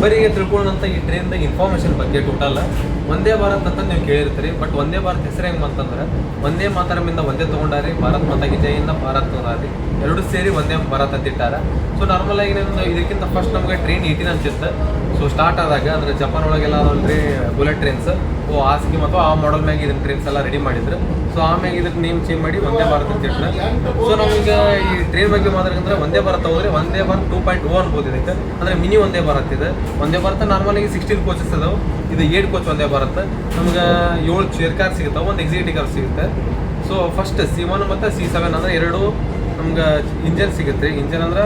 S1: ಬರೀ ತಿಳ್ಕೊಳ್ಳೋಂಥ ಈ ಟ್ರೈನ್ದಾಗ ಇನ್ಫಾರ್ಮೇಷನ್ ಬಗ್ಗೆ ಟೋಟಲ್ ಒಂದೇ ಭಾರತ್ ಅಂತ ನೀವು ಕೇಳಿರ್ತೀರಿ. ಬಟ್ ಒಂದೇ ಭಾರತ್ ಹೆಸರು ಹೆಂಗೆ ಅಂತಂದ್ರೆ ಒಂದೇ ಮಾತರಮಿಂದ ಒಂದೇ ತೊಗೊಂಡಾರಿ, ಭಾರತ್ ಮಾತಾಗಿ ಜೈಯಿಂದ ಭಾರತ್ ತೊಗೊಂಡಾರಿ, ಎರಡು ಸೇರಿ ಒಂದೇ ಭಾರತ್ ಅಂತ ಇಟ್ಟಾರ. ಸೊ ನಾರ್ಮಲ್ ಆಗಿ ಇದಕ್ಕಿಂತ ಫಸ್ಟ್ ನಮಗೆ ಟ್ರೈನ್ 18 ಅಂತಿತ್ತು. ಸೊ ಸ್ಟಾರ್ಟ್ ಆದಾಗ ಅಂದರೆ ಜಪಾನ್ ಒಳಗೆಲ್ಲ ಅದಾವಲ್ರಿ ಬುಲೆಟ್ ಟ್ರೈನ್ಸ್, ಆ ಸ್ಕೀಮ್ ಅಥವಾ ಆ ಮಾಡಲ್ ಮ್ಯಾಗ ಇದನ್ನ ಟ್ರೈನ್ಸ್ ಎಲ್ಲ ರೆಡಿ ಮಾಡಿದ್ರು. ಸೊ ಆಮ್ಯಾಗ ಇದಕ್ಕೆ ನೇಮ್ ಚೇಂಜ್ ಮಾಡಿ ಒಂದೇ ಭಾರತ್ ಅಂತ ಇಟ್ಟರೆ. ಸೊ ನಮಗೆ ಈ ಟ್ರೈನ್ ಬಗ್ಗೆ ಮಾತಾಡೋದಂದ್ರೆ ಒಂದೇ ಭಾರತ್ ಹೋದ್ರೆ ಒಂದೇ ಭಾರತ್ 2.0 ಅನ್ಬೋದು ಇದಕ್ಕೆ. ಅಂದರೆ ಮಿನಿ ಒಂದೇ ಭಾರತ್ ಇದೆ. ಒಂದೇ ಭಾರತ ನಾರ್ಮಲಾಗಿ 16 ಕೋಚಸ್ ಅದಾವೆ, ಇದು 8 ಕೋಚ್ ಒಂದೇ ಭಾರತ್. ನಮ್ಗೆ 7 ಚೇರ್ ಕಾರ್ ಸಿಗುತ್ತೆ, ಒಂದು ಎಕ್ಸಿಕ್ಯೂಟಿವ್ ಕಾರ್ ಸಿಗುತ್ತೆ. ಸೊ ಫಸ್ಟ್ C1 ಮತ್ತು C7 ಅಂದರೆ ಎರಡು ನಮ್ಗೆ ಇಂಜನ್ ಸಿಗುತ್ತೆ. ಇಂಜನ್ ಅಂದ್ರೆ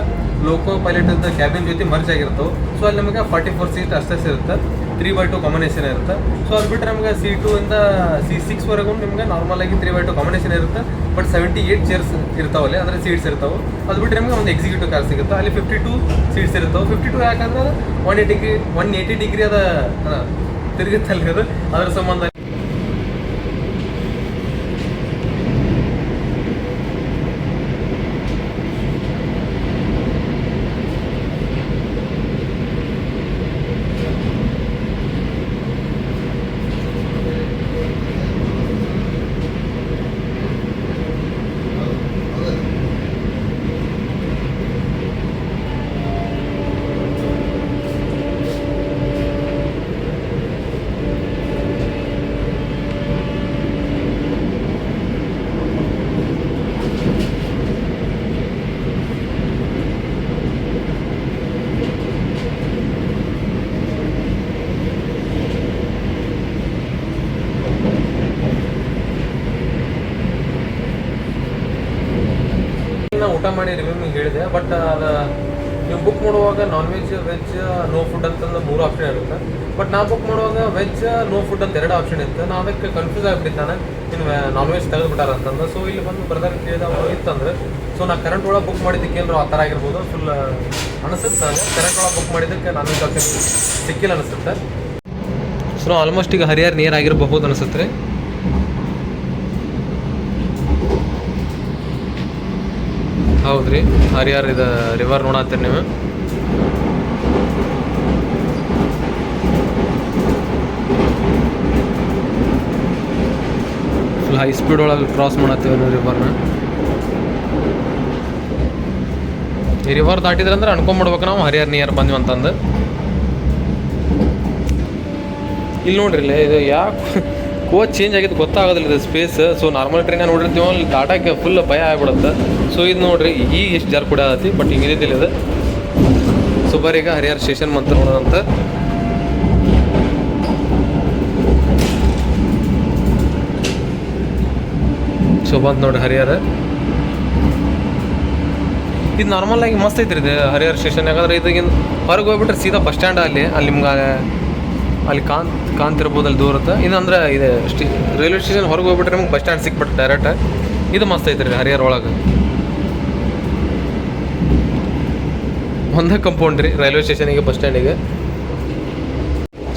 S1: ಲೋಕೋ ಪೈಲಟ್ ಅಂತ ಕ್ಯಾಬಿನ್ ಜೊತೆ ಮರ್ಜ್ ಆಗಿರ್ತವೆ. ಸೊ ಅಲ್ಲಿ ನಮಗೆ 44 ಸೀಟ್ ಅಷ್ಟೇ ಇರುತ್ತೆ, 3/2 ಕಾಂಬಿನೇಷನ್ ಇರುತ್ತೆ. ಸೊ ಅದು ಬಿಟ್ಟರೆ ನಮಗೆ C2 ಇಂದ C6ವರೆಗೂ ನಿಮ್ಗೆ ನಾರ್ಮಲ್ ಆಗಿ 3/2 ಕಾಂಬಿನೇಷನ್ ಇರುತ್ತೆ. ಬಟ್ 78 ಚೇರ್ಸ್ ಇರ್ತಾವಲ್ಲಿ, ಅಂದರೆ ಸೀಟ್ಸ್ ಇರ್ತಾವೆ. ಅದು ಬಿಟ್ಟರೆ ನಮಗೆ ಒಂದು ಎಕ್ಸಿಕ್ಯೂಟಿವ್ ಕಾರ್ ಸಿಗುತ್ತೆ, ಅಲ್ಲಿ 52 ಸೀಟ್ಸ್ ಇರ್ತಾವೆ. 52 ಯಾಕಂದ್ರೆ 180 ಡಿಗ್ರಿ ಅದ ತಿರುಗುತ್ತಲ್ಲಿ ಅದು, ಅದ್ರ ಸಂಬಂಧ ಊಟ ಮಾಡಿ ರಿವ್ಯೂ ಹೇಳಿದೆ. ಬಟ್ ಅದು ನೀವು ಬುಕ್ ಮಾಡುವಾಗ non veg veg no food ಅಂತಂದು 3 ಆಪ್ಷನ್ ಇರುತ್ತೆ. ಬಟ್ ನಾ ಬುಕ್ ಮಾಡುವಾಗ ವೆಜ್ ನೋ ಫುಡ್ ಅಂತ 2 ಆಪ್ಷನ್ ಇತ್ತು. ನಾನು ಅದಕ್ಕೆ ಕನ್ಫ್ಯೂಸ್ ಆಗಿಬಿಟ್ಟಿದ್ದೆ, ನಾನು ಇನ್ನು ನಾನ್ ವೆಜ್ ತೆಗೆದುಬಿಟ್ಟಾರ ಅಂತಂದು. ಸೊ ಇಲ್ಲಿ ಬಂದು ಬ್ರದರ್ ಕೇಳಿದ ಅವರು ಇತ್ತಂದ್ರೆ, ಸೊ ನಾ ಕರೆಂಟ್ ಒಳಗೆ ಬುಕ್ ಮಾಡಿದ್ದಕ್ಕೆ ಏನಾರು ಆ ಥರ ಆಗಿರ್ಬೋದು ಫುಲ್ ಅನಿಸುತ್ತೆ. ನನಗೆ ಕರೆಂಟ್ ಒಳಗೆ ಬುಕ್ ಮಾಡಿದ್ದಕ್ಕೆ ನಾನ್ ವೆಜ್ ಆಪ್ಷನ್ ಸಿಕ್ಕಿಲ್ಲ ಅನಿಸುತ್ತೆ. ಸೊ ಆಲ್ಮೋಸ್ಟ್ ಈಗ ಹರಿಹರ ನಿಯರ್ ಆಗಿರಬಹುದು ಅನಿಸುತ್ತೆ ರೀ. ಹೌದು ರೀ, ಹರಿಹರ ಇದು ರಿವರ್ ನೋಡತ್ತೀರಿ ನೀವು. ಫುಲ್ ಹೈ ಸ್ಪೀಡ್ ಒಳಗೆ ಕ್ರಾಸ್ ಮಾಡತ್ತೀವಿ ನಾವು ರಿವರ್ನ. ಈ ರಿವರ್ ದಾಟಿದ್ರೆ ಅಂದ್ರೆ ಅನ್ಕೊಂಬಿಡ್ಬೇಕು ನಾವು ಹರಿಹರ ನಿಯರ್ ಬಂದ್ವಿ ಅಂತಂದು. ಇಲ್ಲಿ ನೋಡ್ರಿ, ಇದು ಯಾಕೆ ಕೋಚ್ ಚೇಂಜ್ ಆಗಿದ್ದು ಗೊತ್ತಾಗೋದಿಲ್ಲ ಇದು ಸ್ಪೇಸ್. ಸೊ ನಾರ್ಮಲ್ ಟ್ರೈನ್ ನೋಡಿರ್ತೀವಿ ಅಲ್ಲಿ ದಾಟಕ್ಕೆ ಫುಲ್ ಭಯ ಆಗ್ಬಿಡುತ್ತೆ. ಸೊ ಇದು ನೋಡ್ರಿ ಈಗ ಎಷ್ಟು ಜಾರ್ ಕೂಡ ಆಗತ್ತಿ, ಬಟ್ ಹಿಂಗಿದ್ದಿಲ್ಲ ಇದು. ಸೊ ಬರೀ ಈಗ ಹರಿಹರ ಸ್ಟೇಷನ್ ಮಂತ್ರ ನೋಡೋದಂತ. ಸೊ ಬಂತು ನೋಡ್ರಿ ಹರಿಹರ. ಇದು ನಾರ್ಮಲ್ ಆಗಿ ಮಸ್ತ್ ಐತ್ರಿ ಇದು ಹರಿಹರ ಸ್ಟೇಷನ್. ಯಾಕಂದ್ರೆ ಇದಕ್ಕಿಂತ ಹೊರಗೆ ಹೋಗ್ಬಿಟ್ರೆ ಸೀದಾ ಬಸ್ ಸ್ಟ್ಯಾಂಡ್ ಅಲ್ಲಿ ನಿಮ್ಗೆ ಅಲ್ಲಿ ಕಾಂತಿರ್ಬೋದು ಅಲ್ಲಿ ದೂರತ್ತೆ. ಇದಂದ್ರೆ ಇದು ರೈಲ್ವೆ ಸ್ಟೇಷನ್ ಹೊರಗೆ ಹೋಗ್ಬಿಟ್ರೆ ನಿಮ್ಗೆ ಬಸ್ ಸ್ಟ್ಯಾಂಡ್ ಸಿಕ್ಬಿಟ್ಟು ಡೈರೆಕ್ಟ್. ಇದು ಮಸ್ತ್ ಐತ್ರಿ ಹರಿಹರ ಒಳಗೆ. ಒಂದೇ ಕಂಪೌಂಡ್ ರೀ ರೈಲ್ವೆ ಸ್ಟೇಷನಿಗೆ ಬಸ್ ಸ್ಟ್ಯಾಂಡಿಗೆ.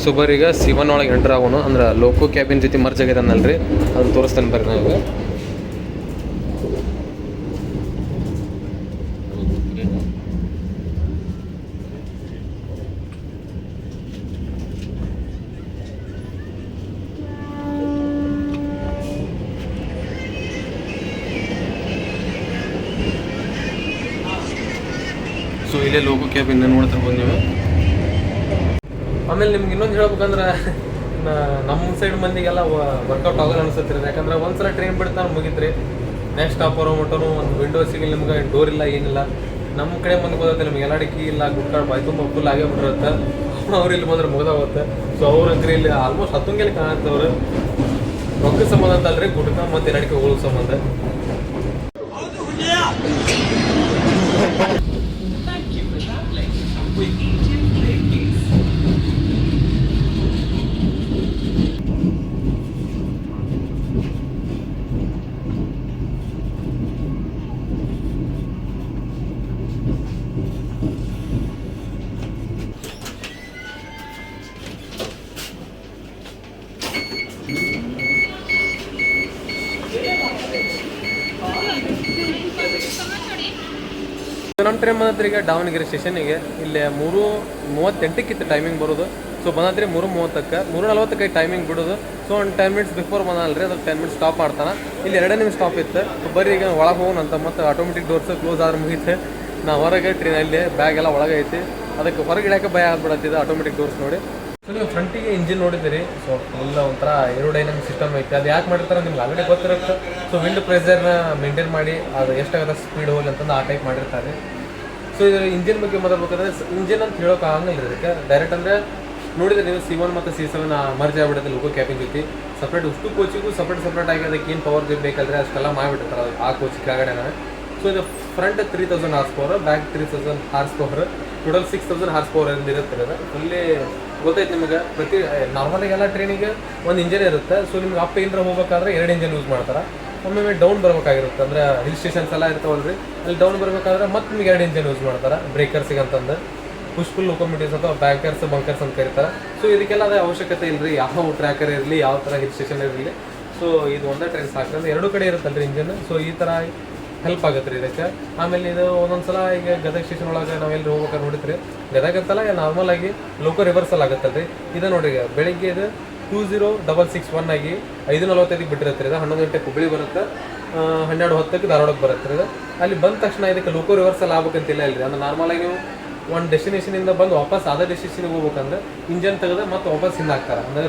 S1: ಸುಬರ್ ಈಗ C1 ಒಳಗೆ ಎಂಟ್ರ್ ಆಗೋನು, ಅಂದ್ರೆ ಲೋಕೋ ಕ್ಯಾಬಿನ್ ಜೊತೆ ಮರ್ಜ್ ಆಗೈತೆ ಅನ್ನಲ್ರಿ, ಅದನ್ನು ತೋರಿಸ್ತೇನೆ ಬರ್ರಿ ನಾವು. ಸೊ ಇಲ್ಲೇ ಲೋಕೋ ಕ್ಯಾಬಿನ್ ನೋಡ್ತಿರ್ಬೋದು ನೀವು. ಆಮೇಲೆ ನಿಮ್ಗೆ ಇನ್ನೊಂದು ಹೇಳ್ಬೇಕಂದ್ರೆ, ನಮ್ಮ ಸೈಡ್ ಮಂದಿಗೆಲ್ಲ ವರ್ಕೌಟ್ ಆಗೋಲ್ಲ ಅನ್ಸುತ್ತೆ. ಯಾಕಂದ್ರೆ ಒಂದ್ಸಲ ಟ್ರೈನ್ ಬಿಡ್ತಾನೆ ಮುಗಿತ್ರಿ, ನೆಕ್ಸ್ಟ್ ಸ್ಟಾಪ್ ಬರೋ ಮಟ್ಟನು ಒಂದು ವಿಂಡೋ ಸಿಗಲಿ ನಿಮ್ಗೆ, ಡೋರ್ ಇಲ್ಲ ಏನಿಲ್ಲ. ನಮ್ಮ ಕಡೆ ಮಂದಿ ಗೊತ್ತೈತೆ ನಿಮ್ಗೆ ಎಲ್ಲ ಕೀ ಇಲ್ಲ, ಗುಡ್ಕಾಡ್ ಬಾಯ್ ತುಂಬ ಫುಲ್ ಆಗೇ ಬಿಟ್ಟಿರುತ್ತೆ. ಅವ್ರು ಇಲ್ಲಿ ಬಂದ್ರೆ ಮುಗಿದೋಗುತ್ತೆ. ಸೊ ಅವ್ರಂದ್ರೆ ಇಲ್ಲಿ ಆಲ್ಮೋಸ್ಟ್ ಹತ್ತಂಗೆಲ್ಲಿ ಕಾಣತ್ತವ್ರು. ರೊಕ್ಕ ಸಂಬಂಧ ಅಂತಲ್ರಿ, ಗುಡ್ಕ ಮತ್ತು ಎರಡಿಕೆ ಹೋಗೋ ಸಂಬಂಧ. ನಮ್ಮ ಟ್ರೈನ್ ಬಂದತ್ರಿ ಈಗ ದಾವಣಗೆರೆ ಸ್ಟೇಷನಿಗೆ. ಇಲ್ಲಿ 3:38 ಟೈಮಿಂಗ್ ಬರೋದು. ಸೊ ಬಂದತ್ರಿ 3:30ಕ್ಕೆ, 3:40ಕ್ಕೆ ಟೈಮಿಂಗ್ ಬಿಡೋದು. ಸೊ ಒಂದು 10 ಮಿನಿಟ್ಸ್ ಬಿಫೋರ್ ಬಂದಲ್ರಿ, ಅದಕ್ಕೆ 10 ಮಿನಿಟ್ಸ್ ಸ್ಟಾಪ್ ಮಾಡ್ತಾನೆ. ಇಲ್ಲಿ 2 ನಿಮಿಷ ಸ್ಟಾಪ್ ಇತ್ತು. ಬರೀ ಈಗ ಒಳಗೆ ಹೋಗೋಣಂತ, ಮತ್ತು ಆಟೋಮೆಟಿಕ್ ಡೋರ್ಸ್ ಕ್ಲೋಸ್ ಆದ್ರೆ ಮುಗಿತೆ. ನಾ ಹೊರಗೆ ಟ್ರೈನಲ್ಲಿ ಬ್ಯಾಗ್ ಎಲ್ಲ ಒಳಗೆ ಐತಿ, ಅದಕ್ಕೆ ಹೊರಗೆ ಇಡೋಕೆ ಭಯ ಆಗ್ಬಿಡತ್ತಿದೆ ಆಟೋಮೆಟಿಕ್ ಡೋರ್ಸ್ ನೋಡಿ. ಸೊ ನೀವು ಫ್ರಂಟಿಗೆ ಇಂಜಿನ್ ನೋಡಿದ್ದೀರಿ. ಸೊ ಎಲ್ಲ ಒಂಥರ ಏರೋಡೈನಮಿಕ್ ಸಿಸ್ಟಮ್ ಐತೆ. ಅದು ಯಾಕೆ ಮಾಡಿರ್ತಾರೆ ನಿಮ್ಗೆ ಆಲ್ರೆಡಿ ಗೊತ್ತಿರುತ್ತೆ. ಸೊ ವಿಂಡ್ ಪ್ರೆಷರ್ನ ಮೇಂಟೈನ್ ಮಾಡಿ ಅದು ಎಷ್ಟಾಗುತ್ತೆ ಸ್ಪೀಡ್ ಹೋಗಿ ಅಂತಂದು ಆ ಟೈಪ್ ಮಾಡಿರ್ತಾರೆ. ಸೊ ಇದು ಇಂಜಿನ್ ಬಗ್ಗೆ ಮಾತಾಡ್ಬೇಕಾದ್ರೆ, ಇಂಜಿನ್ ಅಂತ ಹೇಳೋಕೆ ಆಗಂಗಿಲ್ಲ ಇದಕ್ಕೆ ಡೈರೆಕ್ಟ್. ಅಂದರೆ ನೋಡಿದ್ರೆ ನೀವು C1 ಮತ್ತು C7 ಮರ್ಜ್ ಆಗಿಬಿಡುತ್ತೆ ಲೋಕೋ ಕ್ಯಾಬಿನ್ ಜೊತೆ. ಸಪ್ರೇಟ್ ಉಷ್ಟು ಕೋಚಿಗೂ ಸಪ್ರೇಟ್ ಆಗಿ ಅದಕ್ಕೆ ಏನು ಪವರ್ ಬೇಕಂದ್ರೆ ಅಷ್ಟೆಲ್ಲ ಮಾಡಿಬಿಟ್ಟಿರ್ತಾರೆ ಅದು ಆ ಕೋಚ್ ಕೆಳಗಡೆನ. ಸೊ ಇದು front 3000 horse power, back 3000 horse power, total 6000 horse power ಇರುತ್ತೆ. ಅದು ಫುಲ್ಲಿ ಗೊತ್ತೈತೆ ನಿಮಗೆ. ಪ್ರತಿ ನಾರ್ಮಲಾಗಿ ಎಲ್ಲ ಟ್ರೈನಿಗೆ ಒಂದು ಇಂಜಿನ್ ಇರುತ್ತೆ. ಸೊ ನಿಮ್ಗೆ ಅಪ್ ಏನಾರ ಹೋಗ್ಬೇಕಾದ್ರೆ 2 ಇಂಜಿನ್ ಯೂಸ್ ಮಾಡ್ತಾರೆ. ಒಮ್ಮೊಮ್ಮೆ ಡೌನ್ ಬರಬೇಕಾಗಿರುತ್ತೆ, ಅಂದರೆ ಹಿಲ್ ಸ್ಟೇಷನ್ಸ್ ಎಲ್ಲ ಇರ್ತಾವಲ್ರಿ, ಅಲ್ಲಿ ಡೌನ್ ಬರಬೇಕಾದ್ರೆ ಮತ್ತೆ ನಿಮ್ಗೆ 2 ಇಂಜಿನ್ ಯೂಸ್ ಮಾಡ್ತಾರೆ ಬ್ರೇಕರ್ಸಿಗೆ ಅಂತಂದು. ಪುಷ್ಫುಲ್ ಲೊಕೊಮಿಟೀವ್ಸ್ ಅಥವಾ ಬ್ಯಾಂಕರ್ಸ್ ಬಂಕರ್ಸ್ ಅಂತ ಕರೀತಾರೆ. ಸೊ ಇದಕ್ಕೆಲ್ಲ ಅದೇ ಅವಶ್ಯಕತೆ ಇಲ್ಲರಿ, ಯಾವ ಟ್ರ್ಯಾಕರ್ ಇರಲಿ, ಯಾವ ಥರ ಹಿಲ್ ಸ್ಟೇಷನ್ ಇರಲಿ. ಸೊ ಇದು ಒಂದೇ ಟ್ರೈನ್ ಸಾಕ್ರೆ 2 ಕಡೆ ಇರುತ್ತಲ್ರಿ ಇಂಜಿನ್. ಸೊ ಈ ಥರ ಹೆಲ್ಪ್ ಆಗುತ್ತೆ ರೀ ಇದಕ್ಕೆ. ಆಮೇಲೆ ಇದು ಒಂದೊಂದ್ಸಲ ಈಗ ಗದಗ ಸ್ಟೇಷನ್ ಒಳಗೆ ನಾವೆಲ್ಲಿ ಹೋಗ್ಬೇಕಾದ್ರೆ ನೋಡಿದ್ರಿ, ಗದಗ ಅಂತಲ್ಲ ನಾರ್ಮಲ್ ಆಗಿ ಲೋಕೋ ರಿವರ್ಸಲ್ ಆಗುತ್ತಲ್ರಿ. ಇದು ನೋಡ್ರಿ, ಈಗ ಬೆಳಿಗ್ಗೆ ಇದು 20661 ಆಗಿ 5:45ಕ್ಕೆ ಬಿಟ್ಟಿರುತ್ತೆ. ಇದು 11 ಗಂಟೆ ಹುಬ್ಬಳ್ಳಿ ಬರುತ್ತೆ, 12:10ಕ್ಕೆ ಧಾರವಾಡಕ್ಕೆ ಬರುತ್ತೆ. ಇದು ಅಲ್ಲಿ ಬಂದ ತಕ್ಷಣ ಇದಕ್ಕೆ ಲೋಕೋ ರಿವರ್ಸಲ್ ಆಗ್ಬೇಕಂತಿಲ್ಲ ಇಲ್ರಿ. ಅಂದ್ರೆ ನಾರ್ಮಲಾಗಿ ನೀವು ಒಂದು ಡೆಸ್ಟಿನೇಷನಿಂದ ಬಂದು ವಾಪಸ್ ಅದೇ ಡೆಸ್ಟಿನೇಷನ್ಗೆ ಹೋಗ್ಬೇಕಂದ್ರೆ ಇಂಜನ್ ತೆಗೆದು ಮತ್ತೆ ವಾಪಸ್ ಹಿಂದೆ ಹಾಕ್ತಾರೆ. ಅಂದರೆ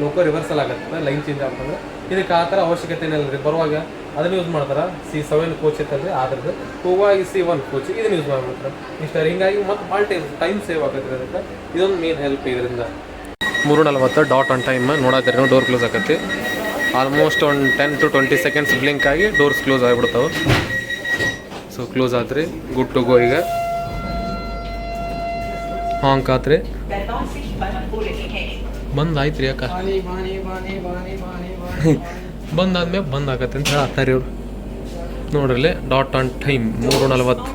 S1: ಲೋಕೋ ರಿವರ್ಸಲ್ ಆಗುತ್ತೆ, ಲೈನ್ ಚೇಂಜ್ ಆಗ್ತಂದ್ರೆ. ಇದಕ್ಕೆ ಆ ಥರ ಅವಶ್ಯಕತೆ ಏನಿಲ್ಲ ರೀ. ಬರುವಾಗ ಅದನ್ನು ಯೂಸ್ ಮಾಡ್ತಾರೆ. C7 ಕೋಚ್ ಇತ್ತಲ್ರಿ, ಆದ್ರದ್ದು ಹೋಗುವಾಗ C1 ಕೋಚ್ ಇದನ್ನು ಯೂಸ್ ಮಾಡ್ಬಿಡ್ತಾರೆ ಇಷ್ಟ. ಹಿಂಗಾಗಿ ಮತ್ತೆ ಭಾಳ ಟೈಮ್ ಸೇವ್ ಆಗತ್ತೆ ಅದಕ್ಕೆ. ಇದೊಂದು ಮೇನ್ ಹೆಲ್ಪ್ ಇದರಿಂದ. 3:40 ಡಾಟ್ ಆನ್ ಟೈಮ್ ನೋಡತ್ತೀರಿ, ಡೋರ್ ಕ್ಲೋಸ್ ಆಕತಿ. ಆಲ್ಮೋಸ್ಟ್ ಒಂದು 10 to 20 ಸೆಕೆಂಡ್ಸ್ ಬ್ಲಿಂಕ್ ಆಗಿ ಡೋರ್ಸ್ ಕ್ಲೋಸ್ ಆಗಿಬಿಡ್ತಾವೆ. ಸೊ ಸೊ ಕ್ಲೋಸ್ ಆತ್ರಿ, ಗುಡ್ ಟು ಗೋ. ಈಗ ಹಾಂಕ್ ಆತ್ರಿ, ಬಂದ್ ಆಯ್ತು ರೀ. ಅಕ್ಕ ಬಂದಾದ್ಮೇಲೆ ಬಂದ್ ಆಗತ್ತೆ ಅಂತ ಹೇಳಿ ಆಗ್ತಾರೆ ಇವ್ರು. ನೋಡ್ರಲ್ಲಿ ಡಾಟ್ ಆನ್ ಟೈಮ್ 3:40.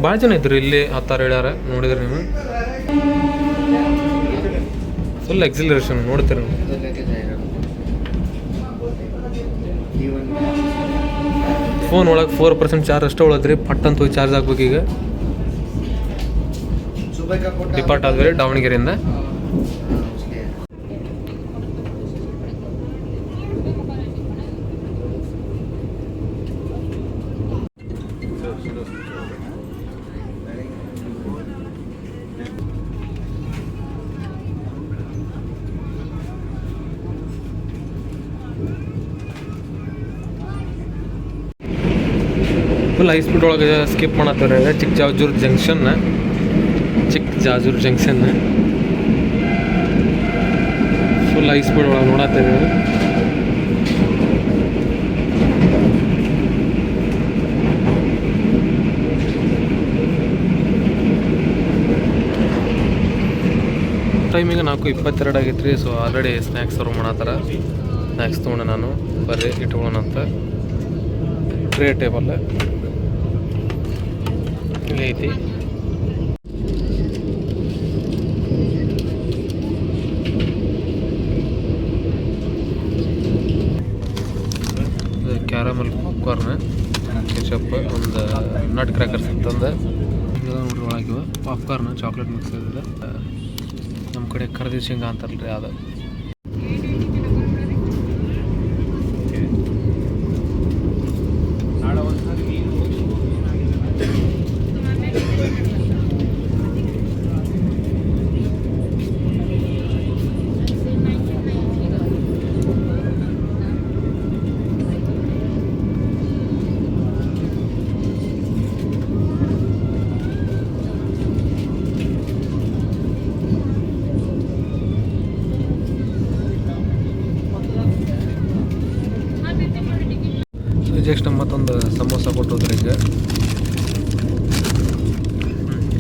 S1: ಭಾಳ ಜನ ಇದ್ರು ಇಲ್ಲಿ, 10 ಹೇಳ್ಯಾರ. ನೋಡಿದ್ರಿ ನೀವು, ಫುಲ್ ಎಕ್ಸಿಲರೇಷನ್ ನೋಡ್ತೀರಿ ನೀವು. ಫೋನ್ ಒಳಗೆ 4% ಚಾರ್ಜ್ ಅಷ್ಟೇ ಉಳದ್ರಿ. ಪಟ್ ಅಂತ ಹೋಗಿ ಚಾರ್ಜ್ ಆಗ್ಬೇಕು. ಈಗ ಡಿಪಾರ್ಟ್ ಆದ್ರಿ ದಾವಣಗೆರೆಯಿಂದ. ಫುಲ್ ಹೈ ಸ್ಪೀಡ್ ಒಳಗೆ ಸ್ಕಿಪ್ ಮಾಡತ್ತಾರೆ. Chikkajajur junction full high speed ಒಳಗೆ ನೋಡತ್ತೀರಿ. ಟೈಮಿಗೆ 4:22 ಆಗೈತೆ ರೀ. ಸೊ ಆಲ್ರೆಡಿ ಸ್ನ್ಯಾಕ್ಸ್ ಸರ್ವ್ ಮಾಡತ್ತಾರ. ಸ್ನ್ಯಾಕ್ಸ್ ತೊಗೊಂಡೆ ನಾನು. ಬರ್ರಿ ಇಟ್ಕೊಳ್ಳೋಣ ಅಂತ. ಟ್ರೇ ಟೇಬಲ್ ಇಲ್ಲಿ ಐತಿ. ಕ್ಯಾರಮಲ್ ಪಾಪ್ಕಾರ್ನ್, ಕೆಚಪ್, ಒಂದು ನಟ್ ಕ್ರ್ಯಾಕರ್ಸ್ ಅಂತಂದು ನೋಡ್ರಿ ಒಳಗಿವ. ಪಾಪ್ಕಾರ್ನ್ ಚಾಕ್ಲೇಟ್ ಮಿಕ್ಸ್ ಇದೆ. ನಮ್ಮ ಕಡೆ ಕರ್ದಿ ಶೇಂಗಾ ಅಂತಾರಲ್ರಿ ಅದು. ಜಸ್ಟ್ ಮತ್ತೊಂದು ಸಮೋಸ ಕೊಟ್ಟೋದ್ರಿ. ಈಗ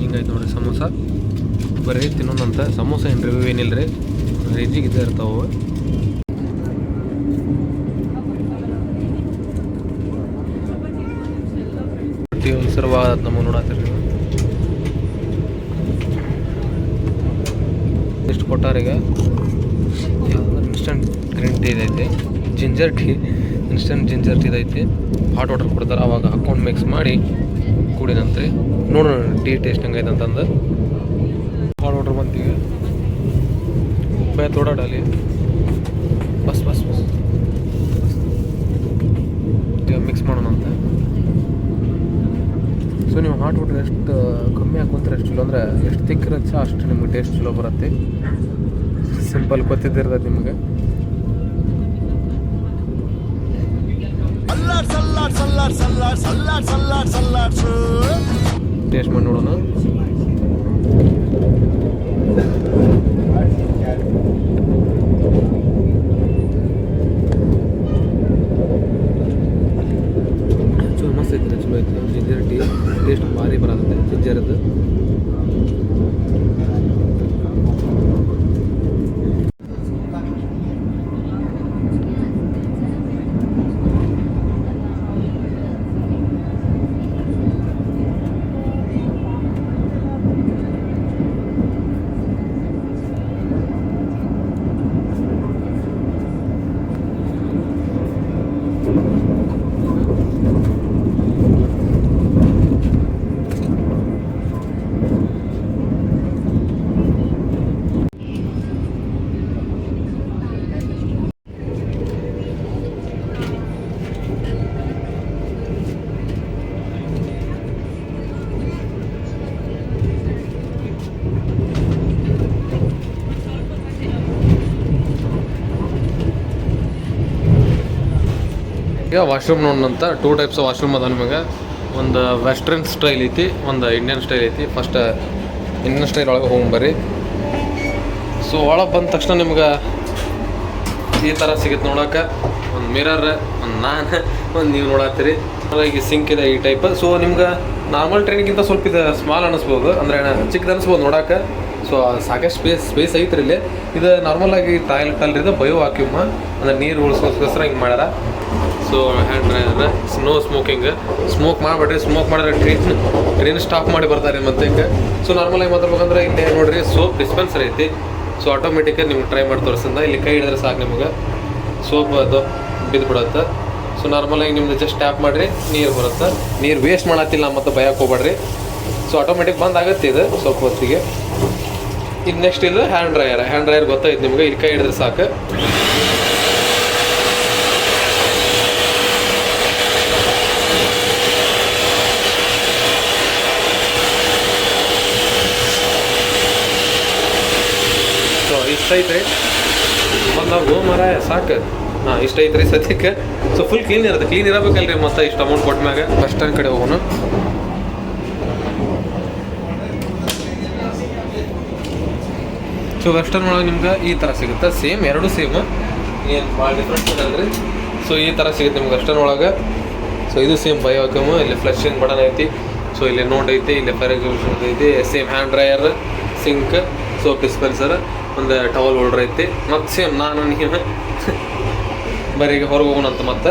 S1: ಹಿಂಗಾಯ್ತು ನೋಡ್ರಿ ಸಮೋಸ. ಬರೀ ತಿನ್ನೋದಂತ ಸಮೋಸ ಏನು ರಿವ್ಯೂ ಏನಿಲ್ಲ ರೀ, ರೇಜಿಗಿದ್ದೇ ಇರ್ತಾವೆ. ಒಂದು ಸರ್ವ ನಮಗೆ ನೋಡತ್ತೀರಿ ನೀವು. ಎಷ್ಟು ಕೊಟ್ಟಾರೀಗ? ಇನ್ಸ್ಟಂಟ್ ಗ್ರೀನ್ ಟೀ ಇದೈತಿ, ginger tea, instant ginger tea ಐತಿ. ಹಾಟ್ ವಾಟರ್ ಕೊಡ್ತಾರೆ, ಅವಾಗ ಹಾಕೊಂಡು ಮಿಕ್ಸ್ ಮಾಡಿ ಕುಡಿದಂತ್ರಿ. ನೋಡೋಣ ಟೀ ಟೇಸ್ಟ್ ಹೆಂಗೈತೆ ಅಂತಂದು. ಹಾಟ್ ವಾಟರ್ ಬಂತೀಗ ಬೈ ತೋಡಾಡಲಿ. ಬಸ್ ಈಗ ಮಿಕ್ಸ್ ಮಾಡೋಣ ಅಂತ. ಸೊ ನೀವು ಹಾಟ್ ವಾಟರ್ ಎಷ್ಟು ಕಮ್ಮಿ ಹಾಕೊಂತಾರೆ ಎಷ್ಟು ಚಲೋ, ಅಂದ್ರೆ ಎಷ್ಟು ತಿಕ್ ಇರುತ್ತೆ ಅಷ್ಟು ನಿಮ್ಗೆ ಟೇಸ್ಟ್ ಚಲೋ ಬರುತ್ತೆ. ಸಿಂಪಲ್ ಗೊತ್ತಿದ್ದಿರ್ತದೆ ನಿಮಗೆ. ಟೇಸ್ಟ್ ಮಾಡಿ ನೋಡೋಣ. ಚಲೋ ಮಸ್ತ್ ಐತೆ, ಚಲೋ ಐತೆ. ಜಿಂಜರ್ ಟೀ ಟೇಸ್ಟ್ ಭಾರಿ ಬರತ್ತೆ ಜಿಂಜರ್ದು. ಈಗ ವಾಶ್ರೂಮ್ ನೋಡೋಣಂತ. 2 ಟೈಪ್ಸ್ ಆಫ್ ವಾಶ್ರೂಮ್ ಅದ ನಿಮಗೆ. ಒಂದು ವೆಸ್ಟರ್ನ್ ಸ್ಟೈಲ್ ಐತಿ, ಒಂದು ಇಂಡಿಯನ್ ಸ್ಟೈಲ್ ಐತಿ. ಫಸ್ಟ್ ಇಂಡಿಯನ್ ಸ್ಟೈಲ್ ಒಳಗೆ ಹೋಗಿ ಬರ್ರಿ. ಸೊ ಒಳಗೆ ಬಂದ ತಕ್ಷಣ ನಿಮ್ಗೆ ಈ ಥರ ಸಿಗುತ್ತೆ ನೋಡೋಕೆ. ಒಂದು ಮಿರರ್, ಒಂದು ನಾನು, ಒಂದು ನೀವು ನೋಡತ್ತೀರಿ. ಈಗ ಸಿಂಕ್ ಇದೆ ಈ ಟೈಪ್. ಸೊ ನಿಮ್ಗೆ ನಾರ್ಮಲ್ ಟ್ರೈನಿಗಿಂತ ಸ್ವಲ್ಪ ಇದು ಸ್ಮಾಲ್ ಅನ್ನಿಸ್ಬೋದು, ಅಂದರೆ ಚಿಕ್ಕದು ಅನಿಸ್ಬೋದು ನೋಡೋಕೆ. ಸೊ ಸಾಕಷ್ಟು ಸ್ಪೇಸ್ ಐತ್ರಿ ಇಲ್ಲಿ. ಇದು ನಾರ್ಮಲಾಗಿ ಟಾಯ್ಲೆಟ್ ಅಲ್ರಿ, ಇದು ಬಯೋ ವಾಕ್ಯೂಮ್, ಅಂದರೆ ನೀರು ಉಳಿಸೋಸ್ಕರ ಹಿಂಗೆ ಮಾಡ್ಯಾರ. So hand dryer, no smoke ಮಾಡಬೇಡ್ರಿ. ಸ್ಮೋಕ್ ಮಾಡಿದ್ರೆ ಟ್ರೈನ್ ಸ್ಟಾಪ್ ಮಾಡಿ ಬರ್ತಾರೆ ಮತ್ತೆ ಹಿಂಗೆ. ಸೊ ನಾರ್ಮಲಾಗಿ ಮಾತಾಡ್ಬೇಕಂದ್ರೆ ಇಲ್ಲಿ ನೋಡಿರಿ ಸೋಪ್ ಡಿಸ್ಪೆನ್ಸರ್ ಐತಿ. ಸೊ ಆಟೋಮೆಟಿಕಾಗಿ ನಿಮ್ಗೆ ಟ್ರೈ ಮಾಡಿ ತೋರಿಸಿಂದ ಇಲ್ಲಿ ಕೈ ಹಿಡಿದ್ರೆ ಸಾಕು, ನಿಮ್ಗೆ ಸೋಪ್ ಅದು ಬಿದ್ದು ಬಿಡುತ್ತೆ. ಸೊ ನಾರ್ಮಲಾಗಿ ನಿಮ್ದು ಜಸ್ಟ್ ಟ್ಯಾಪ್ ಮಾಡಿರಿ, ನೀರು ಬರುತ್ತೆ. ನೀರು ವೇಸ್ಟ್ ಮಾಡತ್ತಿಲ್ಲ ಮತ್ತು ಭಯಕ್ಕೆ ಹೋಗ್ಬೇಡ್ರಿ. ಸೊ ಆಟೋಮೆಟಿಕ್ ಬಂದ್ ಆಗುತ್ತೆ ಇದು ಸ್ವಲ್ಪ ಹೊತ್ತಿಗೆ. ಈಗ ನೆಕ್ಸ್ಟ್ ಇದು ಹ್ಯಾಂಡ್ ಡ್ರೈಯರ್ ಗೊತ್ತಾಯ್ತು ನಿಮ್ಗೆ, ಇಲ್ಲಿ ಕೈ ಹಿಡಿದ್ರೆ ಸಾಕು. ಸೊ ಇಷ್ಟ ಐತ್ರಿ, ಒಂದು ನಾವು ಮರ ಸಾಕು. ಹಾಂ, ಇಷ್ಟ ಐತ್ರಿ ಸದ್ಯಕ್ಕೆ. ಸೊ ಫುಲ್ ಕ್ಲೀನ್ ಇರುತ್ತೆ, ಕ್ಲೀನ್ ಇರಬೇಕಲ್ರಿ ಮತ್ತೆ ಇಷ್ಟು ಅಮೌಂಟ್ ಕೊಟ್ಟ ಮ್ಯಾಗ. ಬಸ್ ಸ್ಟ್ಯಾಂಡ್ ಕಡೆ ಹೋಗೋಣ. ಸೊ ವೆಸ್ಟರ್ನ್ ಒಳಗೆ ನಿಮ್ಗೆ ಈ ಥರ ಸಿಗುತ್ತೆ, ಸೇಮ್ ಎರಡು ಸೇಮ್, ಏನು ಭಾಳ ಡಿಫ್ರೆನ್ಸ್ ಇರಲ್ರಿ. ಸೊ ಈ ಥರ ಸಿಗುತ್ತೆ ನಿಮ್ಗೆ ವೆಸ್ಟರ್ನ್ ಒಳಗೆ. ಸೊ ಇದು ಸೇಮ್ ಬಯೋಕಮ್, ಇಲ್ಲಿ ಫ್ಲಶಿಂಗ್ ಬಟನ್ ಐತಿ. ಸೊ ಇಲ್ಲಿ ನೋಟ್ ಐತಿ, ಇಲ್ಲಿ ಫೈರ್ ಎಕ್ಸಿಬಿಷನ್ ಐತಿ. Same hand dryer, sink, soap dispenser, ಒಂದು ಟವಲ್ ಹೋಲ್ಡರ್ ಐತಿ. ಮತ್ತು ಸೇಮ್ ನಾನು ನೀವು ಬರೀ ಈಗ ಹೊರಗೆ ಹೋಗೋಣಂತ ಮತ್ತೆ.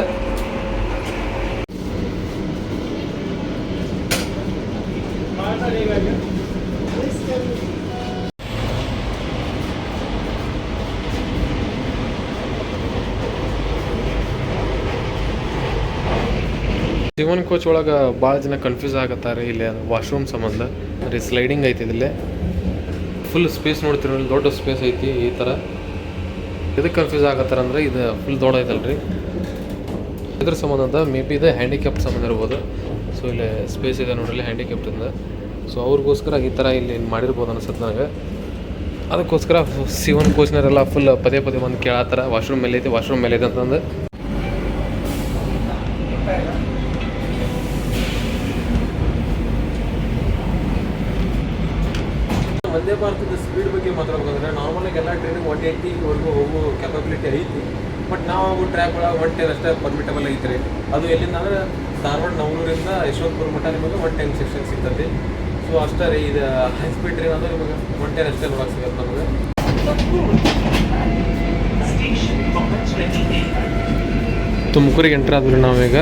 S1: ಶಿವನ್ ಕೋಚ್ ಒಳಗೆ ಭಾಳ ಜನ ಕನ್ಫ್ಯೂಸ್ ಆಗತ್ತಾರೆ ಇಲ್ಲಿ ವಾಶ್ರೂಮ್ ಸಂಬಂಧ. ರೀ ಸ್ಲೈಡಿಂಗ್ ಐತಿ ಇದಿಲ್ಲೇ, ಫುಲ್ ಸ್ಪೇಸ್ ನೋಡ್ತೀರಿ, ಇಲ್ಲಿ ದೊಡ್ಡ ಸ್ಪೇಸ್ ಐತಿ. ಈ ಥರ ಇದಕ್ಕೆ ಕನ್ಫ್ಯೂಸ್ ಆಗತ್ತಾರ ಅಂದರೆ ಇದು ಫುಲ್ ದೊಡ್ಡ ಐತಲ್ರಿ, ಇದ್ರ ಸಂಬಂಧ ಮೇ ಬಿ ಇದು ಹ್ಯಾಂಡಿಕ್ಯಾಪ್ ಸಂಬಂಧ ಇರ್ಬೋದು. ಸೊ ಇಲ್ಲಿ ಸ್ಪೇಸ್ ಇದೆ ನೋಡ್ರಿ ಹ್ಯಾಂಡಿಕ್ಯಾಪ್ಟಿಂದ. ಸೊ ಅವ್ರಿಗೋಸ್ಕರ ಈ ಥರ ಇಲ್ಲಿ ಮಾಡಿರ್ಬೋದು ಅನ್ಸುತ್ತೆ ನನಗೆ. ಅದಕ್ಕೋಸ್ಕರ ಶಿವನ್ ಕೋಚ್ನವರೆಲ್ಲ ಫುಲ್ ಪದೇ ಬಂದು ಕೇಳತ್ತಾರ ವಾಶ್ರೂಮ್ ಮೇಲೆ ಐತೆ ಅಂತಂದು. ವಂದೇ ಭಾರತದ ಸ್ಪೀಡ್ ಬಗ್ಗೆ ಮಾತಾಡ್ಬೇಕಂದ್ರೆ ನಾರ್ಮಲಾಗಿ ಎಲ್ಲ ಟ್ರೈನಿಗೆ 180ವರೆಗೂ ಹೋಗೋ ಕೆಪಬಿಲಿಟಿ ಐತಿ. ಬಟ್ ನಾವು ಟ್ರ್ಯಾಕ್ ಒಳಗೆ 110 ಅಷ್ಟೇ ಪರ್ಮಿಟಬಲ್ ಐತ್ರಿ. ಅದು ಎಲ್ಲಿಂದ ಅಂದ್ರೆ ಧಾರವಾಡ ನವಲೂರಿಂದ ಯಶವಂತಪುರ ಮಟ್ಟ ನಿಮಗೆ 110 ಸೆಕ್ಷನ್ ಸಿಗ್ತದೆ. ಸೊ ಅಷ್ಟೇ ರೀ, ಇದು ಹೈ ಸ್ಪೀಡ್ ಟ್ರೈನ್ ಅಂದ್ರೆ ನಿಮಗೆ 110 ಅಷ್ಟೇ ನೋಡಕ್ಕೆ ಸಿಗುತ್ತೆ ನಮಗೆ. ತುಮಕೂರಿಗೆ ಎಂಟ್ರ್ ಆದ್ರಿ ನಾವೀಗ.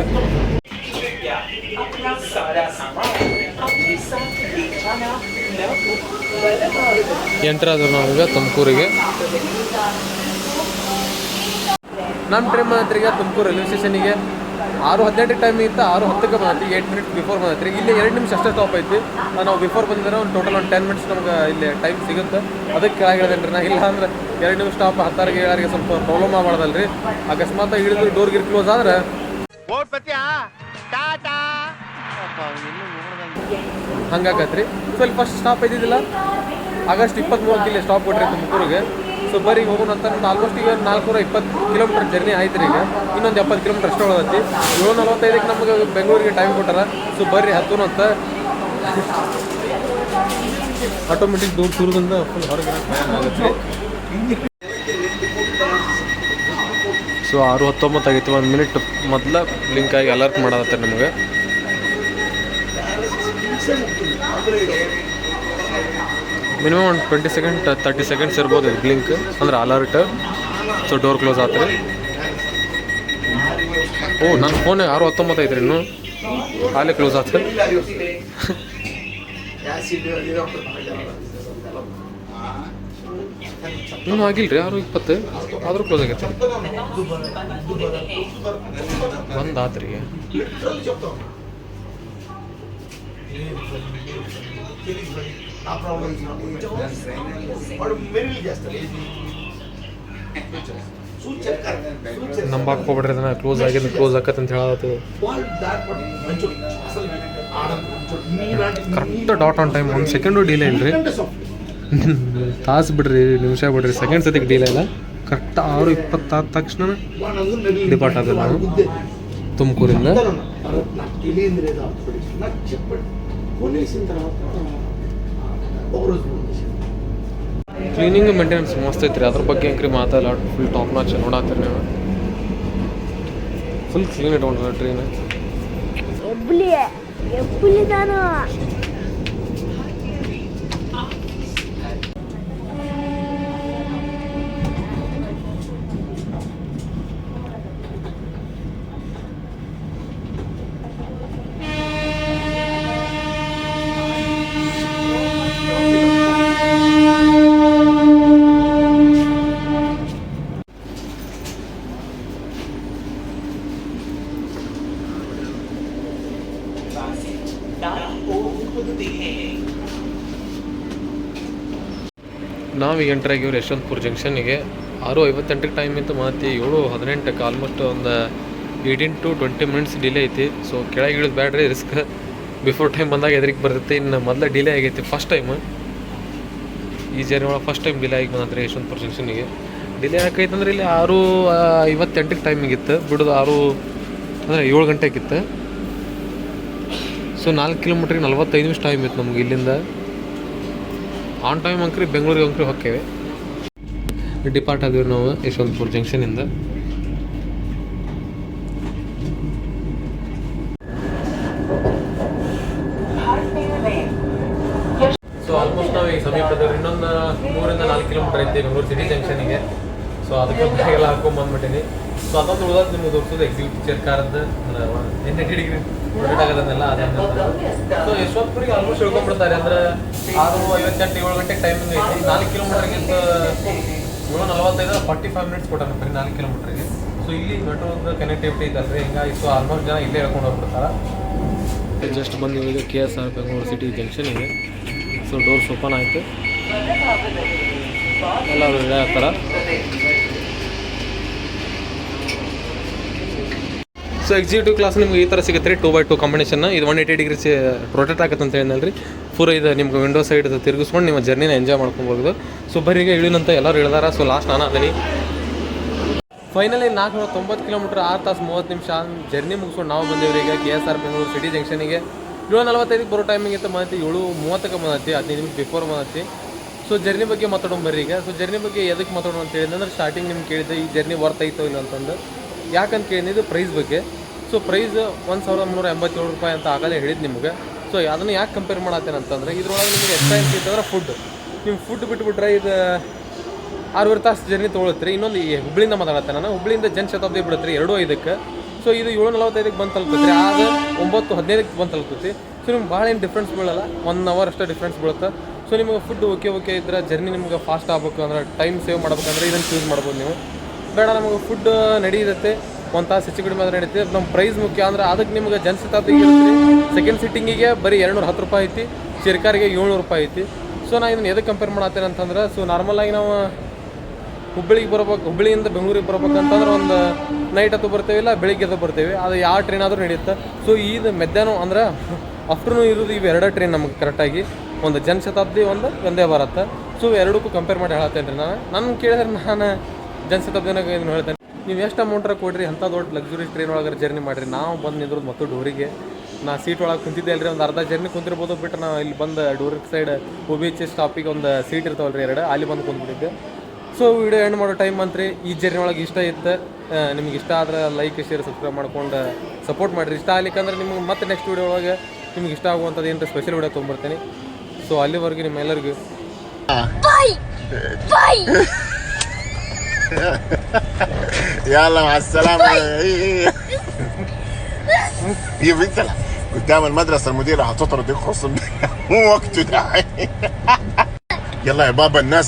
S1: ಎಂಟ್ರ್ ಆದ್ರೂ ನಾವೀಗ ತುಮಕೂರಿಗೆ. ನಮ್ಮ ಟ್ರೈನ್ ಬಂದತ್ರಿಗೆ ತುಮಕೂರು ರೈಲ್ವೆ ಸ್ಟೇಷನಿಗೆ 6:18 ಟೈಮ್ ಇತ್ತು, 6:10ಕ್ಕೆ ಬಂದೈತಿ. 8 ಮಿನಿಟ್ಸ್ ಬಿಫೋರ್ ಬಂದೈತಿ. ಇಲ್ಲಿ 2 ನಿಮಿಷ ಅಷ್ಟೇ ಸ್ಟಾಪ್ ಐತಿ. ನಾವು ಬಿಫೋರ್ ಬಂದಿದ್ರೆ ಒಂದು ಟೋಟಲ್ 10 ಮಿನಿಟ್ಸ್ ನಮ್ಗೆ ಇಲ್ಲಿ ಟೈಮ್ ಸಿಗುತ್ತೆ. ಅದಕ್ಕೆ ಕೆಳಗೆ ಹೇಳಿದೇನ್ರಿ ನಾ. ಇಲ್ಲ ಅಂದ್ರೆ 2 ನಿಮಿಷ ಸ್ಟಾಪ್ 10ರಿಗೆ 7ರಿಗೆ ಸ್ವಲ್ಪ ಪ್ರಾಬ್ಲಮ್ ಆಗ್ಬಾರ್ದಲ್ರಿ. ಅಕಸ್ಮಾತ್ ಹಿಡಿದು ಡೋರ್ ಕ್ಲೋಸ್ ಆದ್ರೆ ಹಂಗಾಗತ್ರಿ. ಸೊ ಇಲ್ಲಿ ಫಸ್ಟ್ ಸ್ಟಾಪ್ ಐತಿದ್ದಿಲ್ಲ, ಆಗಸ್ಟ್ 23ಕ್ಕೆ ಇಲ್ಲಿ ಸ್ಟಾಪ್ ಕೊಟ್ರಿ ತುಮಕೂರಿಗೆ. ಸೊ ಬರೀ ಹೋಗೋಣ ಅಂತ ನಮ್ದು ಆಲ್ಮೋಸ್ಟ್ ಈಗ 420 ಕಿಲೋಮೀಟರ್ ಜರ್ನಿ ಆಯ್ತು ಈಗ. ಇನ್ನೊಂದು 70 ಕಿಲೋಮೀಟರ್ ಅಷ್ಟೇ ಉಳದೈತಿ. 7:45ಕ್ಕೆ ನಮಗೆ ಬೆಂಗಳೂರಿಗೆ ಟೈಮ್ ಕೊಟ್ಟಾರ. ಸೊ ಬರ್ರಿ ಹತ್ತೋಣ ಅಂತ. ಆಟೋಮೆಟಿಕ್ ದೂರ ದೂರದಿಂದ ಫುಲ್ ಹೊರಗೆ ಪ್ರಯಾಣ ಆಗುತ್ತೆ. ಸೊ 6:19 ಆಗೈತಿ. 1 ಮಿನಿಟ್ ಮೊದಲ ಬ್ಲಿಂಕ್ ಆಗಿ ಅಲರ್ಟ್ ಮಾಡೋದತ್ತೆ ನಮಗೆ. ಮಿನಿಮಮ್ ಒಂದು 20 ಸೆಕೆಂಡ್ 30 ಸೆಕೆಂಡ್ಸ್ ಇರ್ಬೋದು ಬ್ಲಿಂಕ್ ಅಂದ್ರೆ ಅಲರ್ಟ್. ಸೊ ಡೋರ್ ಕ್ಲೋಸ್ ಆಗ್ತದೆ. ಓ ನನ್ನ ಫೋನ್ 6:19 ಐತ್ರಿ, ಇನ್ನು ಹಾಲೇ ಕ್ಲೋಸ್ ಆಗ್ತದೆ. ಇನ್ನೂ ಆಗಿಲ್ರಿ 6:20 ಆದರೂ ಕ್ಲೋಸ್ ಆಗೈತೆ. ಬಂದು ಆತ್ರಿ. ನಂಬಾಕ್ ಹೋಗ್ಬಿಡ್ರಿ, ಅದನ್ನ ಕ್ಲೋಸ್ ಆಕತ್ತೆ ಅಂತ ಹೇಳತ್ತೆ. Correct dot on time, 1 second delay ಇಲ್ರಿ. ತಾಸು ಬಿಡ್ರಿ, ನಿಮಿಷ ಬಿಡ್ರಿ, ಸೆಕೆಂಡ್ ಸತಿಗೆ ಡೀಲೇ ಇಲ್ಲ. ಕರೆಕ್ಟ್ 6:20 ಆದ ತಕ್ಷಣ ಡಿಪಾರ್ಟ್ ಆದ್ರೆ ನಾವು ತುಮಕೂರಿಂದ. ಕ್ಲೀನಿಂಗ್ ಮೇಂಟೆನೆನ್ಸ್ ಮಸ್ತ್ ಐತ್ರಿ, ಅದ್ರ ಬಗ್ಗೆ ಅಂಕ್ರಿ ಮಾತಾಡ ಫುಲ್ ಟಾಪ್ ನಾಚ್ ನೋಡತ್ತೀರಿ ನೀವು. ಫುಲ್ ಕ್ಲೀನ್ ಇಟ್ಕೊಂಡ್ರೆ ಟ್ರೈನ್. ನಾವೀಗ ಎಂಟ್ರ್ ಆಗಿವ್ರಿ ಯಶವಂತಪುರ ಜಂಕ್ಷನ್ನಿಗೆ. 6:58 ಟೈಮ್ ಇತ್ತು, ಮತ್ತು 7:18 ಆಲ್ಮೋಸ್ಟ್ ಒಂದು 18 to 20 ಮಿನಿಟ್ಸ್ ಡಿಲೇ ಐತಿ. ಸೊ ಕೆಳಗೆ ಇಳಿದು ಬ್ಯಾಡ್ರಿ, ರಿಸ್ಕ್. ಬಿಫೋರ್ ಟೈಮ್ ಬಂದಾಗ ಎದ್ರಿಗೆ ಬರ್ತೈತಿ. ಇನ್ನು ಮೊದಲು ಡಿಲೇ ಆಗೈತಿ ಫಸ್ಟ್ ಟೈಮ್. ಈ ಜರ್ನಿ ಒಳಗೆ ಫಸ್ಟ್ ಟೈಮ್ ಡಿಲೇ ಆಗಿ ಬಂದ್ರೆ ಯಶವಂತಪುರ ಜಂಕ್ಷನ್ನಿಗೆ. ಡಿಲೇ ಯಾಕೈತಂದ್ರೆ ಇಲ್ಲಿ 6:58 ಟೈಮಿಗಿತ್ತು, ಬಿಡೋದು 7 ಗಂಟೆಗಿತ್ತು. ಸೊ 4 ಕಿಲೋಮೀಟ್ರಿಗೆ 45 ನಿಮಿಷ ಟೈಮ್ ಇತ್ತು ನಮ್ಗೆ ಇಲ್ಲಿಂದ. ಆನ್ ಟೈಮ್ ಅಂಕ್ರಿ ಬೆಂಗಳೂರಿಗೆ ಹೋಕ್ಕೇವೆ. ಡಿಪಾರ್ಟ್ ಆದಿವ್ರಿ ನಾವು ಯಶವಂತಪುರ ಜಂಕ್ಷನಿಂದ. ಸೊ ಆಲ್ಮೋಸ್ಟ್ ನಾವು ಈಗ ಸಮೀಪದವ್ರು ಇನ್ನೊಂದು 3-4 ಕಿಲೋಮೀಟರ್ ಐತಿ ಬೆಂಗಳೂರು ಸಿಟಿ ಜಂಕ್ಷನಿಗೆ. ಸೊ ಅದಕ್ಕೆ ಬ್ಯಾಗೆಲ್ಲ ಹಾಕೊಂಡ್ಬಂದ್ಬಿಟ್ಟಿನಿ. ಸೊ ಅದೊಂದು ಉಳಿದ ನಿಮ್ಗೆ ತೋರಿಸೋದು ಎಕ್ಸಿಕ್ಯೂಟಿವ್ ಚೇರ್ ಕಾರ್ದು 80 ಡಿಗ್ರಿ ರೊಟೇಟ್ ಆಗೋದನ್ನೆಲ್ಲ ಅದೇ. ಸೊ ಯಶವಂತಪುರಿಗೆ ಆಲ್ಮೋಸ್ಟ್ ಇಳ್ಕೊಂಡ್ಬಿಡ್ತಾರೆ. ಅಂದ್ರೆ 6:58 7 ಗಂಟೆಗೆ ಟೈಮಿಂಗ್ ಐತಿ. 4 ಕಿಲೋಮೀಟರ್ಗೆ 7:45 45 ಮಿನಿಟ್ಸ್ ಕೊಟ್ಟಾರೆ ಬರೀ 4 ಕಿಲೋಮೀಟ್ರಿಗೆ. ಸೊ ಇಲ್ಲಿ ಮೆಟ್ರೋದ ಕನೆಕ್ಟಿವಿಟಿ ಇದಲ್ರಿ, ಹಿಂಗಾಗಿ ಸೊ ಆಲ್ಮೋಸ್ಟ್ ಜನ ಇಲ್ಲೇ ಹೇಳ್ಕೊಂಡು ಹೋಗ್ಬಿಡ್ತಾರೆ. ಜಸ್ಟ್ ಬಂದು ಈಗ KSR ಬೆಂಗಳೂರು ಸಿಟಿ ಜಂಕ್ಷನಿಗೆ. ಸೊ ಡೋರ್ಸ್ ಓಪನ್ ಆಯಿತು, ಎಲ್ಲರೂ ಇಳೆ ಆಗ್ತಾರೆ. ಸೊ ಎಕ್ಸಿಕ್ಯೂಟಿವ್ ಕ್ಲಾಸ್ ನಿಮ್ಗೆ ಈ ಥರ ಸಿಗುತ್ತೆ ರೀ, 2x2 ಕಾಂಬಿನೇಷನ್. ಇದು 180 ಡಿಗ್ರಿ ರೊಟೇಟ್ ಆಗುತ್ತೆ ಅಂತ ಹೇಳಿದ್ನಲ್ರಿ. ಪೂರ ಇದು ನಿಮ್ಗೆ ವಿಂಡೋ ಸೈಡ್ ತಿರುಗಿಸ್ಕೊಂಡು ನಿಮ್ಮ ಜರ್ನಿನ ಎಂಜಾಯ್ ಮಾಡ್ಕೊಬೋದು. ಸೊ ಬರೀಗೆ ಇಳಿನಂತ ಎಲ್ಲರೂ ಇಳಿದಾರ. ಸೊ ಲಾಸ್ಟ್ ನಾನು ಅದೀನಿ. ಫೈನಲಿ 490 ಕಿಲೋಮೀಟ್ರ್ 6 ತಾಸು 30 ನಿಮಿಷ ಜರ್ನಿ ಮುಗಿಸ್ಕೊಂಡು ನಾವು ಬಂದೇವ್ರಿ ಈಗ KSR ಬೆಂಗಳೂರು ಸಿಟಿ ಜಂಕ್ಷನಿಗೆ. 7:45 ಬರೋ ಟೈಮಿಂಗ್ ಇತ್ತು, ಮತ್ತು 7:30 ಬಂದೈತಿ, 15 ನಿಮಿಷ ಬಿಫೋರ್ ಬಂದೈತಿ. ಸೊ ಜರ್ನಿ ಬಗ್ಗೆ ಮಾತಾಡೋಣ ಬರ್ರಿ ಈಗ. ಸೊ ಜರ್ನಿ ಬಗ್ಗೆ ಎದಕ್ಕೆ ಮಾತಾಡೋಣ ಅಂತ ಹೇಳಿದ್ರೆ ಸ್ಟಾರ್ಟಿಂಗ್ ನಿಮ್ಗೆ ಕೇಳಿದೆ ಈ ಜರ್ನಿ ವರ್ತ್ ಐತೋ ಇಲ್ಲ ಅಂತಂದು. ಯಾಕಂತ ಕೇಳಿದ್ದು ಪ್ರೈಸ್ ಬಗ್ಗೆ. ಸೊ ಪ್ರೈಸ್ 1,387 ರೂಪಾಯಿ ಅಂತ ಆಗಲೇ ಹೇಳಿದ್ದು ನಿಮ್ಗೆ. ಸೊ ಅದನ್ನು ಯಾಕೆ ಕಂಪೇರ್ ಮಾಡತ್ತೇನೆ ಅಂತಂದರೆ ಇದ್ರೊಳಗೆ ನಿಮಗೆ ಎಕ್ಸ್ಟ್ರಾ ಏನು ಸಿಗ್ತಂದ್ರೆ ಫುಡ್. ನೀವು ಫುಡ್ ಬಿಟ್ಬಿಟ್ರೆ ಇದು 6.5 ತಾಸು ಜರ್ನಿ ತೊಗೊಳುತ್ತೆ. ಇನ್ನೊಂದು ಈ ಹುಬ್ಳಿಯಿಂದ ಮಾತಾಡತ್ತೆ ನಾನು. ಹುಬ್ಳಿಯಿಂದ ಜನಶತಾಬ್ದಿ ಬಿಡುತ್ತೆ 2:05. ಸೊ ಇದು 7:45 ಬಂದು ತಲುಪುತ್ತೆ, ಆಗ 9:15 ಬಂದು ತಲುಪುತ್ತೆ. ಸೊ ನಿಮ್ಗೆ ಭಾಳ ಏನು ಡಿಫ್ರೆನ್ಸ್ ಬೀಳಲ್ಲ, 1 ಅವರ್ ಅಷ್ಟೇ ಡಿಫ್ರೆನ್ಸ್ ಬೀಳುತ್ತೆ. ಸೊ ನಿಮಗೆ ಫುಡ್ ಓಕೆ ಇದ್ರೆ ಜರ್ನಿ ನಿಮ್ಗೆ ಫಾಸ್ಟ್ ಆಗ್ಬೇಕು ಅಂದ್ರೆ ಟೈಮ್ ಸೇವ್ ಮಾಡ್ಬೇಕಂದ್ರೆ ಇದನ್ನು ಚೂಸ್ ಮಾಡ್ಬೋದು ನೀವು. ಬೇಡ ನಮಗೆ ಫುಡ್ ನಡೀರುತ್ತೆ, 1 ತಾಸು ಹೆಚ್ಚು ಕಡಿಮೆ ಆದರೆ ನಡೀತದೆ, ನಮ್ಮ ಪ್ರೈಸ್ ಮುಖ್ಯ ಅಂದ್ರೆ ಅದಕ್ಕೆ ನಿಮ್ಗೆ ಜನಶತಾಬ್ದಿಗೆ ಇರುತ್ತೆ. ಸೆಕೆಂಡ್ ಸಿಟ್ಟಿಂಗಿಗೆ ಬರೀ 210 ರೂಪಾಯಿ ಐತಿ, ಚಿರ್ಕಾರಿಗೆ 700 ರೂಪಾಯಿ ಐತಿ. ಸೊ ನಾನು ಇದನ್ನು ಎದಕ್ಕೆ ಕಂಪೇರ್ ಮಾಡತ್ತೇನೆ ಅಂತಂದ್ರೆ, ಸೊ ನಾರ್ಮಲಾಗಿ ನಾವು ಹುಬ್ಬಳ್ಳಿಯಿಂದ ಬೆಂಗಳೂರಿಗೆ ಬರ್ಬೇಕಂತಂದ್ರೆ ಒಂದು ನೈಟ್ ಹೊತ್ತು ಬರ್ತೇವೆ, ಇಲ್ಲ ಬೆಳಿಗ್ಗೆ ಹೊತ್ತು ಬರ್ತೇವೆ. ಅದು ಯಾವ ಟ್ರೈನ್ ಆದರೂ ನಡೆಯುತ್ತೆ. ಸೊ ಇದು ಮಧ್ಯಾಹ್ನ ಅಂದ್ರೆ ಆಫ್ಟರ್ನೂನ್ ಇರೋದು ಇವು 2 ಟ್ರೈನ್ ನಮಗೆ ಕರೆಕ್ಟಾಗಿ, ಒಂದು ಜನಶತಾಬ್ದಿ, ಒಂದು ವಂದೇ ಭಾರತ್. ಸೊ ಎರಡಕ್ಕೂ ಕಂಪೇರ್ ಮಾಡಿ ಹೇಳತ್ತೇನೆ ರೀ ನಾನು ಕೇಳಿದ್ರೆ ನಾನು ಜನಶತಾಬ್ದಿನಾಗ ಇದನ್ನು ಹೇಳ್ತೇನೆ. ನೀವು ಎಷ್ಟು ಅಮೌಂಟ್ರ ಕೊಡ್ರಿ ಅಂಥ ದೊಡ್ಡ ಲಕ್ಸುರಿ ಟ್ರೈನ್ ಒಳಗೆ ಜರ್ನಿ ಮಾಡಿರಿ. ನಾವು ಬಂದು ನಿಂದ್ರದ್ದು ಮತ್ತು ಡೋರಿಗೆ ನಾ ಸೀಟ್ ಒಳಗೆ ಕುಂತಿದ್ದೆ ಅಲ್ರಿ, ಒಂದು ಅರ್ಧ ಜರ್ನಿ ಕುಂತಿರ್ಬೋದು. ಬಿಟ್ಟು ನಾವು ಇಲ್ಲಿ ಬಂದು ಡೋರಿಗೆ ಸೈಡ್ OBH ಸ್ಟಾಪಿಗೆ ಒಂದು ಸೀಟ್ ಇರ್ತಾವಲ್ರಿ 2, ಅಲ್ಲಿ ಬಂದು ಕುಂತ್ಬಿಟ್ಟಿದ್ದೆ. ಸೊ ವಿಡಿಯೋ ಎಂಡ್ ಮಾಡೋ ಟೈಮ್ ಅಂತ್ರಿ. ಈ ಜರ್ನಿ ಒಳಗೆ ಇಷ್ಟ ಇತ್ತು, ನಿಮ್ಗೆ ಇಷ್ಟ ಆದ್ರೆ ಲೈಕ್ ಶೇರ್ ಸಬ್ಸ್ಕ್ರೈಬ್ ಮಾಡ್ಕೊಂಡು ಸಪೋರ್ಟ್ ಮಾಡಿರಿ. ಇಷ್ಟ ಆಗ್ಲಿಕ್ಕಂದ್ರೆ ನಿಮ್ಗೆ ಮತ್ತೆ ನೆಕ್ಸ್ಟ್ ವೀಡಿಯೋ ಒಳಗೆ ನಿಮ್ಗೆ ಇಷ್ಟ ಆಗುವಂಥದ್ದು ಏನಾರ ಸ್ಪೆಷಲ್ ವಿಡಿಯೋ ತೊಗೊಂಬರ್ತೀನಿ. ಸೊ ಅಲ್ಲಿವರೆಗೆ ನಿಮ್ಮೆಲ್ಲರಿಗೂ
S3: يلا مع السلامة. يا بنت قدام المدرسة المديرة هتطرد الخصم. مو وقته ده. يلا يا بابا الناس